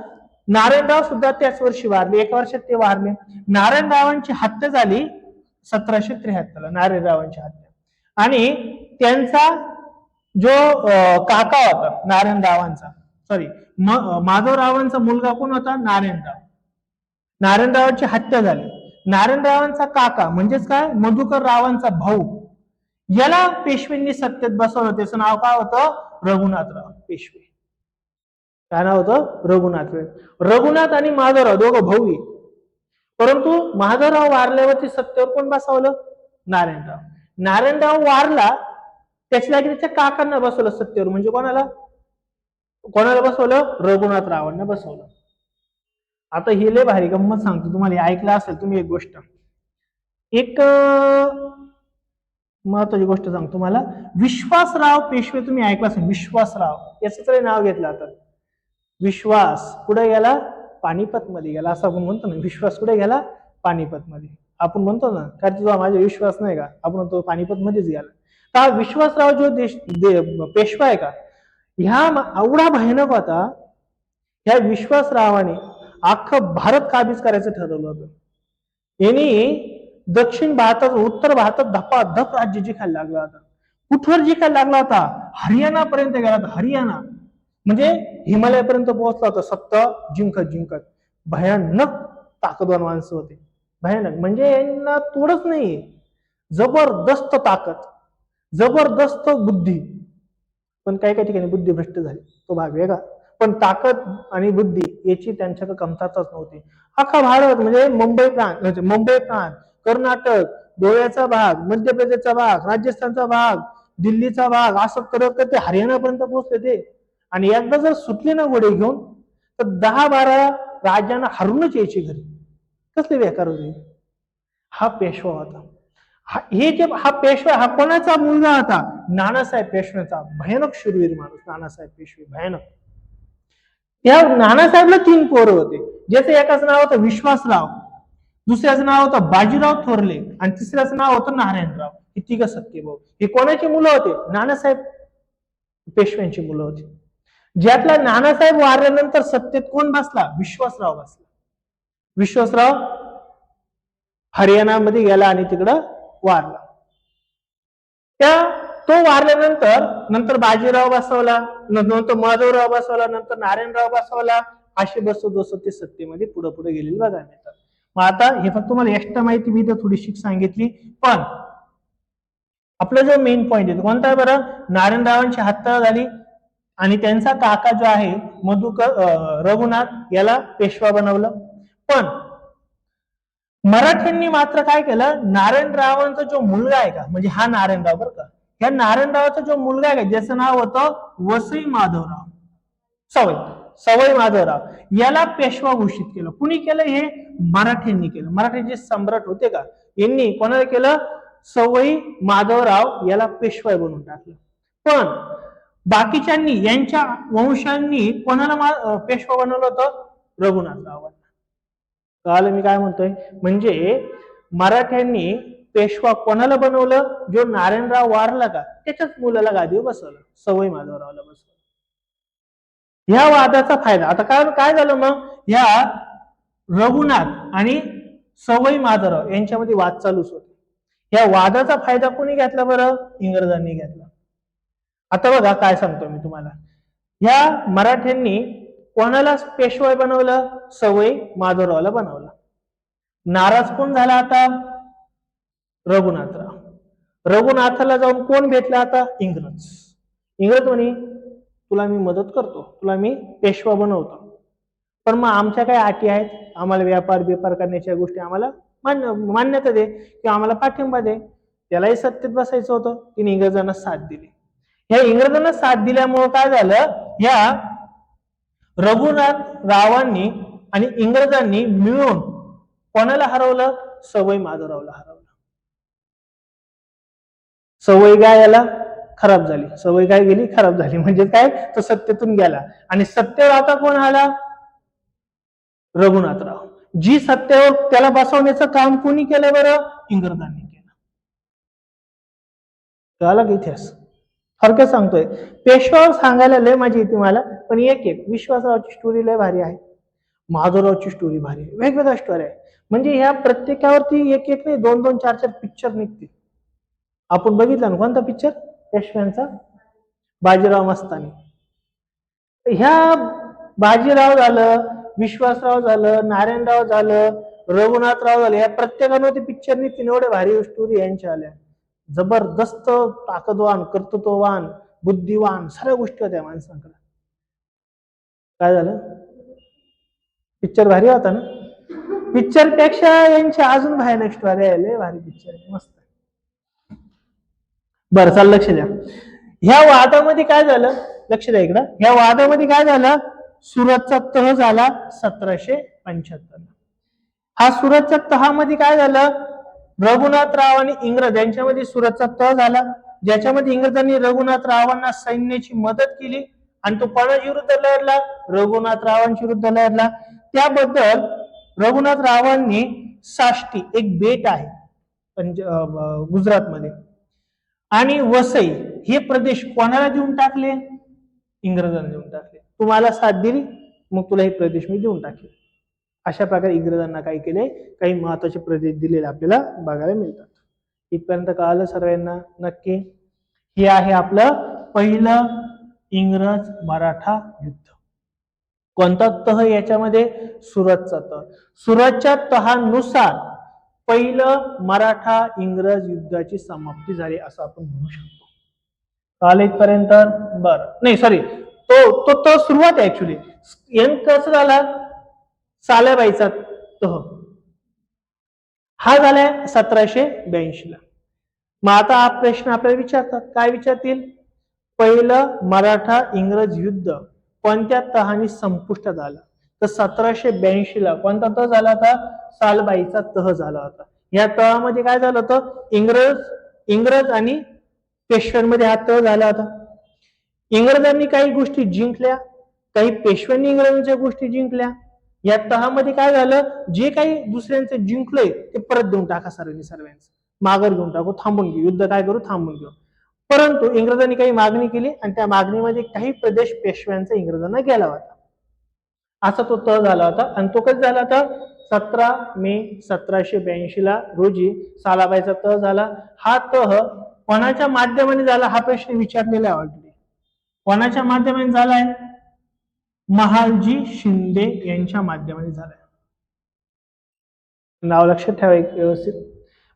A: नारायणराव सुद्धा त्याच वर्षी वारले, 1 वर्षात ते वारले. नारायणरावांची हत्या झाली 1773 ला, नारायणरावांची हत्या. आणि त्यांचा जो काका होता नारायणरावांचा, सॉरी माधवरावांचा मुलगा कोण होता? नारायणराव. नारायणरावांची हत्या झाली. नारायणरावांचा काका म्हणजेच काय, मधुकर रावांचा भाऊ, याला पेशव्यांनी सत्तेत बसवलं. त्याचं नाव काय होतं? रघुनाथराव पेशवे. काय नाव होतं? रघुनाथ. रघुनाथ आणि माधवराव दोघं भाऊ. परंतु माधवराव वारल्यावरती सत्तेवर कोण बसवलं? नारायणराव. नारायणराव वारला, त्याच्या जागी त्याच्या काकांना बसवलं सत्तेवर. म्हणजे कोणाला बसवलं? रघुनाथरावांना बसवलं. आता ही लय भारी गंमत सांगतो तुम्हाला, ऐकलं असेल तुम्ही एक गोष्ट. एक महत्वाची गोष्ट सांगतो तुम्हाला. विश्वासराव पेशवे तुम्ही ऐकलं असेल, विश्वासराव, याचं तरी नाव घेतलं आता. विश्वास कुठे गेला? पानिपत मध्ये गेला, असं आपण म्हणतो ना. विश्वास कुठे गेला? पानिपत मध्ये. आपण म्हणतो ना, काय तुझा माझा विश्वास नाही का, आपण म्हणतो पानिपत मध्येच गेला. तर विश्वासराव जो पेशवा आहे का, ह्या एवढा भयानक होता. ह्या विश्वासरावाने अख्खं भारत काबीज करायचं ठरवलं होतं. यांनी दक्षिण भारतात, उत्तर भारतात धपाधप राज्य जिंकायला लागला होता. कुठवर जिंकायला लागला होता? हरियाणा पर्यंत गेला होता. हरियाणा म्हणजे हिमालयापर्यंत पोहोचला होता. सत्ता जिंकत भयानक ताकदवान माणसं होते, भयानक. म्हणजे यांना तोडच नाही, जबरदस्त ताकद, जबरदस्त बुद्धी. पण काही ठिकाणी बुद्धी भ्रष्ट झाली, तो भाग वेगळा. पण ताकद आणि बुद्धी याची त्यांच्याकडे कमतरताच नव्हती. अख्खा भारत म्हणजे मुंबई प्रांत, कर्नाटक, गोव्याचा भाग, मध्य प्रदेशचा भाग, राजस्थानचा भाग, दिल्लीचा भाग, असं करत ते हरियाणापर्यंत पोहोचले ते. आणि एकदा जर सुटले ना घोडे घेऊन, तर 10-12 राज्यांना हरूनच यायचे घरी. कसले बेकार होते. हा पेशवा होता. हा पेशवा हा कोणाचा मुलगा होता? नानासाहेब पेशव्यांचा. भयानक शूरवीर माणूस नानासाहेब पेशवे, भयानक. त्या नानासाहेबला 3 पोरं होते, ज्याचं एकाचं नाव होतं विश्वासराव, दुसऱ्याचं नाव होतं बाजीराव थोरले, आणि तिसऱ्याचं नाव होतं नारायणराव. हे 3 सख्खे भाऊ. हे कोणाची मुलं होते? नानासाहेब पेशव्यांची मुलं होती. ज्यातला नानासाहेब वारल्यानंतर सत्तेत कोण बसला? विश्वासराव बसला. विश्वासराव हरियाणामध्ये गेला आणि तिकडं वारला. तो वारल्यानंतर बाजीराव बसवला, नंतर माधवराव बसवला, नंतर नारायणराव बसवला, असे बसत ते सत्तेमध्ये पुढे पुढे गेलेले बघायला मिळतात. मग आता हे फक्त तुम्हाला एक्स्ट्रा माहिती मी तर थोडीशी सांगितली, पण आपला जो मेन पॉइंट आहे कोणता आहे बरं? नारायणरावांची हत्या झाली आणि त्यांचा काका जो आहे रघुनाथ याला पेशवा बनवलं. पण मराठ्यांनी मात्र काय केलं, नारायणरावांचा जो मुलगा आहे का, म्हणजे हा नारायणराव बरं का, या नारायणरावाचा जो मुलगा आहे ज्याचं नाव होतं वसई माधवराव, सवय माधवराव, याला पेशवा घोषित केलं. कुणी केलं? हे मराठ्यांनी केलं. मराठ्याचे सम्राट होते का, यांनी कोणाला केलं? सवई माधवराव याला पेशवा बनवून टाकलं. पण बाकीच्यांनी, यांच्या वंशांनी कोणाला पेशवा बनवलं होतं? रघुनाथरावांना. कळालं मी काय म्हणतोय? म्हणजे मराठ्यांनी पेशवा कोणाला बनवलं? जो नारायणराव वारला का त्याच्याच मुलाला गादीवर बसवलं, सवई माधवरावला बसवलं. ह्या वादाचा फायदा आता काय झालं मग, ह्या रघुनाथ आणि सवई माधवराव यांच्यामध्ये वाद चालूच होते. या वादाचा फायदा कोणी घेतला बरं? इंग्रजांनी घेतला. आता बघा काय सांगतो मी तुम्हाला, ह्या मराठ्यांनी कोणाला पेशवा बनवलं? सवई माधवरावला बनवलं. नाराज कोण झाला आता? रघुनाथराव. रघुनाथाला जाऊन कोण भेटला आता? इंग्रज म्हणे तुला मी मदत करतो, तुला मी पेशवा बनवतो, पण मग आमच्या काही अटी आहेत, आम्हाला व्यापार करण्याच्या गोष्टी आम्हाला मान्यता दे किंवा आम्हाला पाठिंबा दे. त्यालाही सत्तेत बसायचं होतं, तिने इंग्रजांना साथ दिली. ह्या इंग्रजांना साथ दिल्यामुळे काय झालं, ह्या रघुनाथ रावांनी आणि इंग्रजांनी मिळून कोणाला हरवलं? सवई माधवरावला हरवलं. सवई काय याला खराब झाली, सवय काय गेली? खराब झाली. म्हणजे काय? तो सत्तेतून गेला आणि सत्तेवर आता कोण आला? रघुनाथराव. जी सत्तेवर त्याला बसवण्याचं काम कोणी केलं बरं? इंग्रजांनी केलं. कळाला की इतिहास? थोडक्यात सांगतोय. पेशवावर सांगायला लय माझी येते मला, पण एक विश्वासरावची स्टोरी लय भारी आहे, माधवरावची स्टोरी भारी आहे, वेगवेगळ्या स्टोरी आहे. म्हणजे ह्या प्रत्येकावरती एक नाही, 2-2, 4-4 पिक्चर निघतील. आपण बघितलं ना कोणता पिक्चर? पेशव्यांचा, बाजीराव मस्तानी. ह्या बाजीराव झालं, विश्वासराव झालं, नारायणराव झालं, रघुनाथराव झालं, या प्रत्येकाने पिक्चर निघतील. एवढे भारी स्टोरी यांच्या आल्या, जबरदस्त ताकदवान, कर्तृत्ववान, बुद्धिवान, सर्व गोष्टी होत्या माणसांकडे. काय झालं? पिक्चर भारी होता ना? पिक्चर पेक्षा यांच्या अजून भयानक स्टोरी आहे, लय भारी पिक्चर आहे, मस्त. बरं, चाल लक्ष द्या. ह्या वादामध्ये काय झालं? लक्ष द्या इकडं. ह्या वादामध्ये काय झालं? सुरतचा तह झाला 1775. हा सुरतच्या तहामध्ये काय झालं? रघुनाथराव आणि इंग्रज यांच्यामध्ये सुरतचा तह झाला, ज्याच्यामध्ये इंग्रजांनी रघुनाथरावांना सैन्याची मदत केली आणि तो कोणाच्या विरुद्ध लढला? रघुनाथरावांच्या विरुद्ध लढला. त्याबद्दल रघुनाथरावांनी साष्टी, एक बेट आहे गुजरातमध्ये, आणि वसई हे प्रदेश कोणाला देऊन टाकले? इंग्रजांना देऊन टाकले. तुम्हाला साथ दिली, मग तुला हे प्रदेश मी देऊन टाकले. अशा प्रकारे इंग्रजांना काय केले? काही महत्वाचे प्रदेश दिलेले आपल्याला बघायला मिळतात. इथपर्यंत कळालं सर्वांना? नक्की. हे आहे आपलं पहिलं इंग्रज मराठा युद्ध. कोणता तह याच्यामध्ये? सुरतचा तह. सुरतच्या तहानुसार पहिलं मराठा इंग्रज युद्धाची समाप्ती झाली असं आपण म्हणू शकतो. कळालं इथपर्यंत? बरं, नाही सॉरी, तो सुरुवात आहे ऍक्च्युली. कसं झाला? सालेबाईचा तह हा झालाय 1782 ला. मग आता हा प्रश्न आपल्याला विचारतात, काय विचारतील? पहिलं मराठा इंग्रज युद्ध कोणत्या तहाने संपुष्टात आलं? तर 1782 ला कोणता तह झाला होता? सालबाईचा तह झाला होता. या तहामध्ये काय झालं होतं? इंग्रज आणि पेशव्यांमध्ये हा तह झाला होता. इंग्रजांनी काही गोष्टी जिंकल्या, काही पेशव्यांनी इंग्रजांच्या गोष्टी जिंकल्या. या तहामध्ये काय झालं? जे काही दुसऱ्यांचं जिंकलंय ते परत देऊन टाका, सर्वांचं माघार घेऊन टाकू, थांबून घेऊ, युद्ध काय करू, थांबून घेऊ. परंतु इंग्रजांनी काही मागणी केली आणि त्या मागणीमध्ये काही प्रदेश पेशव्यांचा इंग्रजांना गेला होता. असा तो तह झाला होता. आणि तो कधी झाला होता? 17 मे 1782 ला रोजी सालाबाईचा तह झाला. हा तह कोणाच्या माध्यमाने झाला हा प्रश्न विचारलेला आहे ऑलरेडी. कोणाच्या माध्यमाने झालाय? महालजी शिंदे यांच्या माध्यमाने झालाय. नाव लक्षात ठेवा एक व्यवस्थित.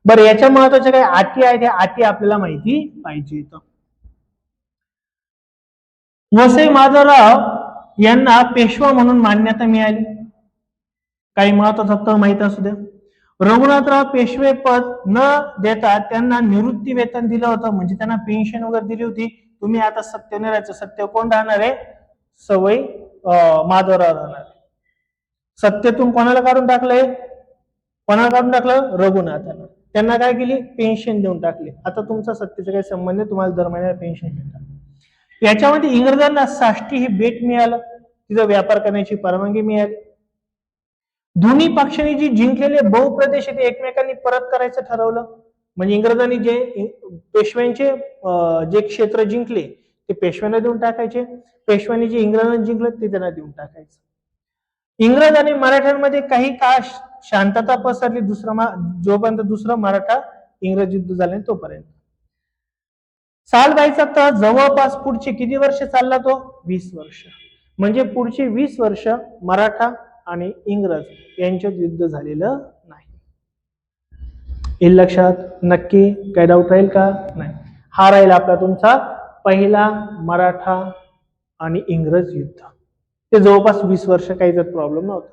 A: बरं, याच्या महत्वाच्या काही अटी आहेत, त्या अटी आपल्याला माहिती पाहिजे. वसई माधवराव यांना पेशवा म्हणून मान्यता मिळाली. काही महत्वाचा तर माहित असू द्या. रघुनाथराव पेशवे पद न देता त्यांना निवृत्ती वेतन दिलं होतं, म्हणजे त्यांना पेन्शन वगैरे दिली होती. तुम्ही आता सत्य नाही राहायचं. सत्य कोण राहणार आहे? सवई माधवराव राहणार. सत्तेतून कोणाला काढून टाकलंय? कोणाला काढून टाकलं? रघुनाथांना. त्यांना काय केली? पेन्शन देऊन टाकली. आता तुमचा सत्तेचा काही संबंध नाही, तुम्हाला दर महिन्याला पेन्शन मिळतात. याच्यामध्ये इंग्रजांना साष्टी हे बेट मिळालं, तिथं व्यापार करण्याची परवानगी मिळाली. दोन्ही पक्षांनी जी जिंकलेले बहुप्रदेश ते एकमेकांनी परत करायचं ठरवलं. म्हणजे इंग्रजांनी जे पेशव्यांचे जे क्षेत्र जिंकले ते पेशव्यांना देऊन टाकायचे, पेशव्यांनी जे इंग्रजांना जिंकलं ते त्यांना देऊन टाकायचं. इंग्रज आणि मराठ्यांमध्ये काही काळ शांतता पसरली, जोपर्यंत दुसरं मराठा इंग्रज युद्ध झालं तोपर्यंत. सालबाईचा तह जवळपास पुढचे किती वर्ष चालला? तो 20 वर्ष. म्हणजे पुढचे 20 वर्ष मराठा आणि इंग्रज यांच्यात युद्ध झालेलं नाही. हे लक्षात नक्की काय डाऊट राहील का? नाही. हा राहील आपला तुमचा पहिला मराठा आणि इंग्रज युद्ध. ते जवळपास 20 वर्ष काही त्यात प्रॉब्लेम नव्हता.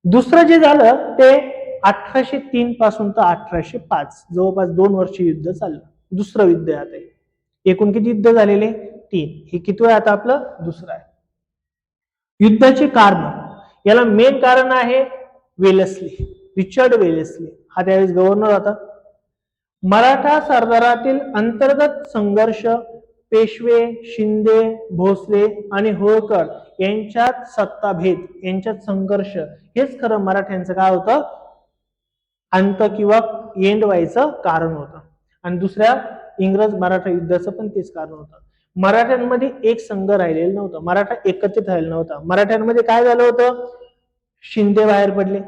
A: दुसरं जे झालं ते 1803 पासून तर 1805 जवळपास 2 वर्ष युद्ध चाललं. दुसरं युद्ध आहे आता. एकूण किती युद्ध झालेले? 3. हे किती आहे आता? आपलं दुसरं आहे. युद्धाची कारण, याला मेन कारण आहे वेलेस्ली, रिचर्ड वेलेस्ली. हा त्यावेळेस गव्हर्नर होता. मराठा सरदारातील अंतर्गत संघर्ष, पेशवे, शिंदे, भोसले आणि होळकर यांच्यात सत्ताभेद, यांच्यात संघर्ष, हेच खरं मराठ्यांचं काय होतं? अंत किंवा एंड व्हायचं कारण होतं. आणि दुसऱ्या इंग्रज मराठा युद्धाचं पण तेच कारण होतं. मराठ्यांमध्ये एक संघ राहिलेला नव्हता, मराठा एकत्रित राहिला नव्हता. मराठ्यांमध्ये काय झालं होतं? शिंदे बाहेर पडले,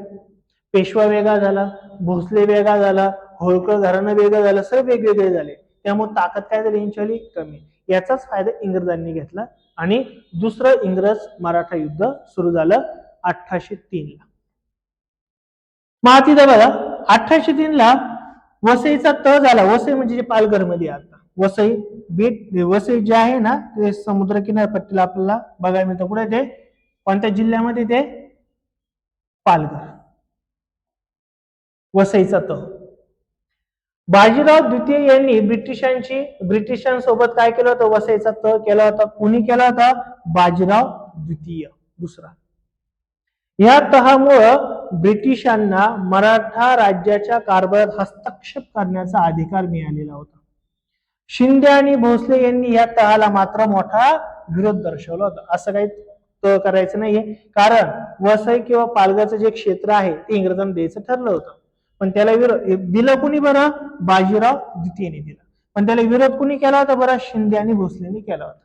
A: पेशवा वेगळा झाला, भोसले वेगळा झाला, होळकर घराणं वेगळं झालं, सर्व वेगवेगळे झाले. त्यामुळे ताकद काय झाली यांची? कमी. याचाच फायदा इंग्रजांनी घेतला आणि दुसरं इंग्रज मराठा युद्ध सुरू झालं 1803 ला. मग तिथं बघा 1803 ला वसईचा तह झाला. वसई म्हणजे जे पालघर मध्ये आता वसई बीट, वसई जे आहे ना ते समुद्र किनारपट्टीला आपल्याला बघायला मिळतं. कुठे ते? कोणत्या जिल्ह्यामध्ये? ते पालघर. वसईचा तह. बाजीराव द्वितीय यांनी ब्रिटिशांसोबत काय केलं होतं? वसईचा तह केला होता. कोणी केला होता? बाजीराव द्वितीय दुसरा. या तहामुळं ब्रिटिशांना मराठा राज्याच्या कारभारात हस्तक्षेप करण्याचा अधिकार मिळालेला होता. शिंदे आणि भोसले यांनी या तहाला मात्र मोठा विरोध दर्शवला होता. असं काही तह करायचं नाहीये, कारण वसई किंवा पालघरचं जे क्षेत्र आहे ते इंग्रजांना द्यायचं ठरलं होतं. पण त्याला विरोध दिलं कुणी? बरं, बाजीराव द्वितीयने दिला. पण त्याला विरोध कुणी केला होता? बरं, शिंदे आणि भोसलेंनी केला होता.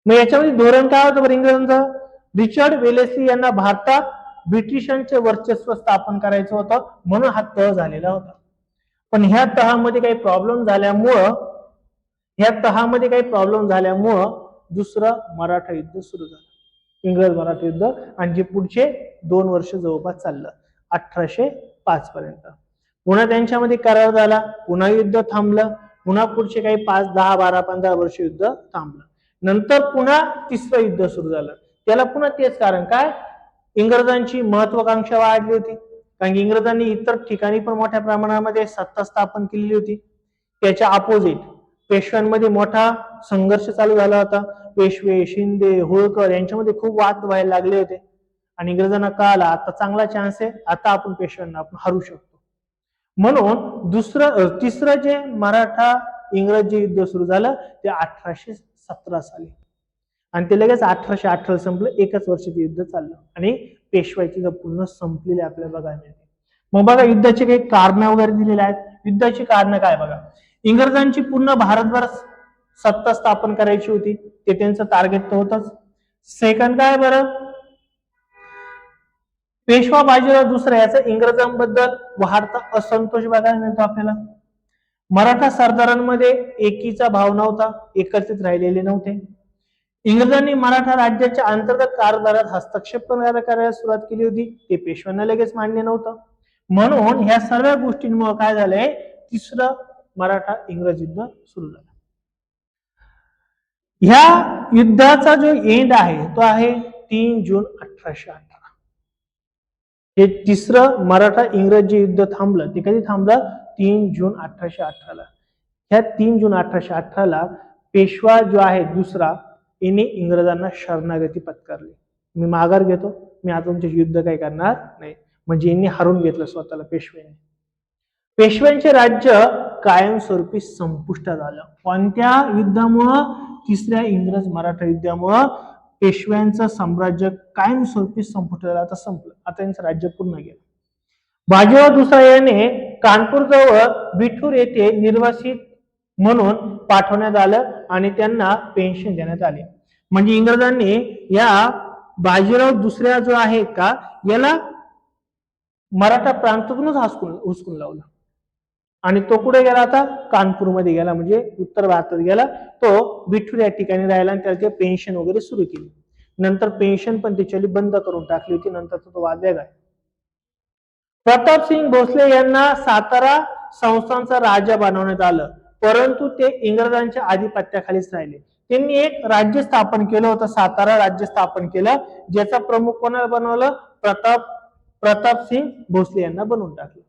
A: मग याच्यामध्ये धोरण काय होतं बरं इंग्रजांचं? रिचर्ड वेलेस्ली यांना भारतात ब्रिटिशांचे वर्चस्व स्थापन करायचं होतं, म्हणून हा तह झालेला होता. पण ह्या तहामध्ये काही प्रॉब्लेम झाल्यामुळं दुसरं मराठा युद्ध सुरू झालं, इंग्रज मराठा युद्ध. आणि जे पुढचे 2 वर्ष जवळपास चाललं 1805 पर्यंत. पुन्हा त्यांच्यामध्ये करार झाला, पुन्हा युद्ध थांबलं, पुन्हा पुढचे काही 5, 10, 12, 15 वर्ष युद्ध थांबलं. नंतर पुन्हा तिसरं युद्ध सुरू झालं. त्याला पुन्हा तेच कारण काय? इंग्रजांची महत्वाकांक्षा वाढली होती, कारण की इंग्रजांनी इतर ठिकाणी पण मोठ्या प्रमाणामध्ये सत्ता स्थापन केलेली होती. त्याच्या अपोजिट पेशव्यांमध्ये मोठा संघर्ष चालू झाला होता. पेशवे, शिंदे, होळकर यांच्यामध्ये खूप वाद व्हायला लागले होते. आणि इंग्रजांना कळाला आता चांगला चान्स आहे, आता आपण पेशव्यांना आपण हरू शकतो. म्हणून तिसरं जे मराठा इंग्रज जे युद्ध सुरू झालं ते 1817 साली. आणि ते लगेच 1818 संपलं. एकच वर्ष ते युद्ध चाललं आणि पेशवाईची पूर्ण संपलेली आपल्याला बघायला मिळते. मग बघा युद्धाचे काही कारण वगैरे दिलेले आहेत. युद्धाची कारण काय बघा? इंग्रजांची पूर्ण भारतभर सत्ता स्थापन करायची होती, ते त्यांचं टार्गेट तर होतच. सेकंड काय बरं? पेशवा बाजीराव दुसरा याचा इंग्रजांबद्दल वाढता असंतोष बघायला मिळतो आपल्याला. मराठा सरदारांमध्ये एकीचा भाव नव्हता, एकत्रित राहिलेले नव्हते. इंग्रजांनी मराठा राज्याच्या अंतर्गत कारभारात हस्तक्षेप करायला सुरुवात केली होती. ते पेशव्यांना लगेच मान्य नव्हतं. म्हणून ह्या सर्व गोष्टींमुळे काय झालंय, तिसरं मराठा इंग्रज युद्ध सुरू झालं. ह्या युद्धाचा जो एंड आहे तो आहे 3 जून 1818. हे तिसरं मराठा इंग्रज जे युद्ध थांबलं ते कधी थांबलं, 3 जून 1818 ला. ह्या 3 जून 1818 पेशवा जो आहे दुसरा, याने इंग्रजांना शरणागती पत्करली. मी माघार घेतो, मी आता तुमचे युद्ध काही करणार नाही. म्हणजे यांनी हरून घेतलं स्वतःला पेशव्यांनी. पेशव्यांचे राज्य कायमस्वरूपी संपुष्टात आलं. कोणत्या युद्धामुळं, तिसऱ्या इंग्रज मराठा युद्धामुळं पेशव्यांचं साम्राज्य कायमस्वरूपी संपुष्टात आलं. आता संपलं, आता यांचं राज्य पूर्ण गेलं. बाजीराव दुसरा याने कानपूर जवळ बिठूर येथे निर्वासित म्हणून पाठवण्यात आलं आणि त्यांना पेन्शन देण्यात आले. म्हणजे इंग्रजांनी या बाजीराव दुसऱ्या जो आहे का, याला मराठा प्रांतातूनच हुसकून लावलं आणि तो कुठे गेला, आता कानपूरमध्ये गेला, म्हणजे उत्तर भारतात गेला. तो बिठूर या ठिकाणी राहिला आणि त्याला पेन्शन वगैरे सुरू केली. नंतर पेन्शन पण त्याच्याली बंद करून टाकली होती. नंतर तो वाद वेगळा आहे. प्रतापसिंग भोसले यांना सातारा संस्थानचा राजा बनवण्यात आलं, परंतु ते इंग्रजांच्या आधिपत्याखालीच राहिले. त्यांनी एक राज्य स्थापन केलं होतं, सातारा राज्य स्थापन केलं, ज्याचा प्रमुख कोणाला बनवलं, प्रतापसिंग भोसले यांना बनवून टाकलं.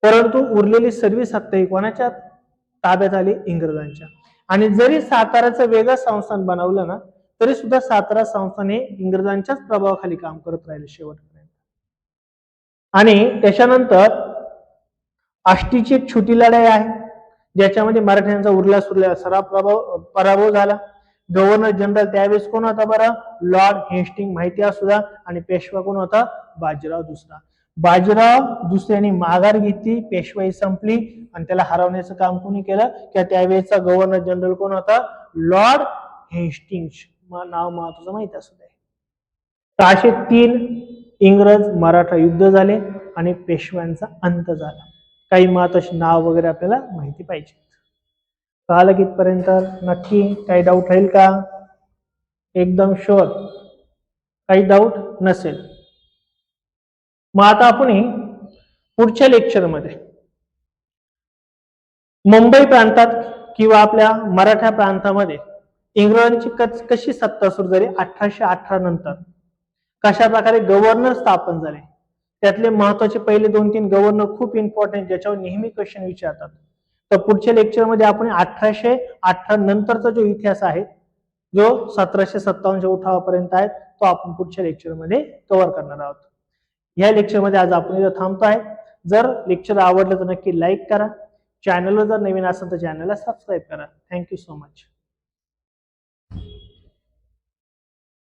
A: परंतु उरलेली सर्व सत्ता ही कोणाच्या ताब्यात आली, इंग्रजांच्या. आणि जरी साताराचं वेगळं संस्थान बनवलं ना, तरी सुद्धा सातारा संस्थान हे इंग्रजांच्याच प्रभावाखाली काम करत राहिले शेवटपर्यंत. आणि त्याच्यानंतर आष्टीची एक छोटी लढाई आहे, ज्याच्यामध्ये मराठ्यांचा उरला सुरला सरा पराभव झाला. गव्हर्नर जनरल त्यावेळेस कोण होता बरं, लॉर्ड हेस्टिंग, माहिती असू द्या. आणि पेशवा कोण होता, बाजीराव दुसरा. बाजीराव दुसऱ्याने माघार घेतली, पेशवाई संपली आणि त्याला हरवण्याचं काम कोणी केलं, की त्यावेळेचा गव्हर्नर जनरल कोण होता, लॉर्ड हेस्टिंग. नाव महत्वाचं माहिती असू द्या. तर असे 3 इंग्रज मराठा युद्ध झाले आणि पेशव्यांचा अंत झाला. काही महत्वाचे नाव वगैरे आपल्याला माहिती पाहिजे. कळालं कितपर्यंत? नक्की काही डाऊट राहील का? एकदम शुअर, काही डाऊट नसेल. मग आता आपण पुढच्या लेक्चरमध्ये मुंबई प्रांतात किंवा आपल्या मराठा प्रांतामध्ये इंग्रजांची कशी सत्ता सुरू झाली, 1818 नंतर कशा प्रकारे गव्हर्नर स्थापन झाले, त्यातले महत्वाचे पहिले 2-3 गव्हर्नर खूप इम्पॉर्टंट, ज्याच्यावर नेहमी क्वेश्चन विचारतात. तर पुढच्या लेक्चरमध्ये आपण 1818 नंतरचा जो इतिहास आहे, जो 1757 उठावापर्यंत आहे, तो आपण पुढच्या लेक्चरमध्ये कव्हर करणार आहोत. या लेक्चरमध्ये आज आपण इथं थांबतो आहे. जर लेक्चर आवडलं तर नक्की लाईक करा. चॅनलवर जर नवीन असेल तर चॅनलला सबस्क्राईब करा. Thank you so much.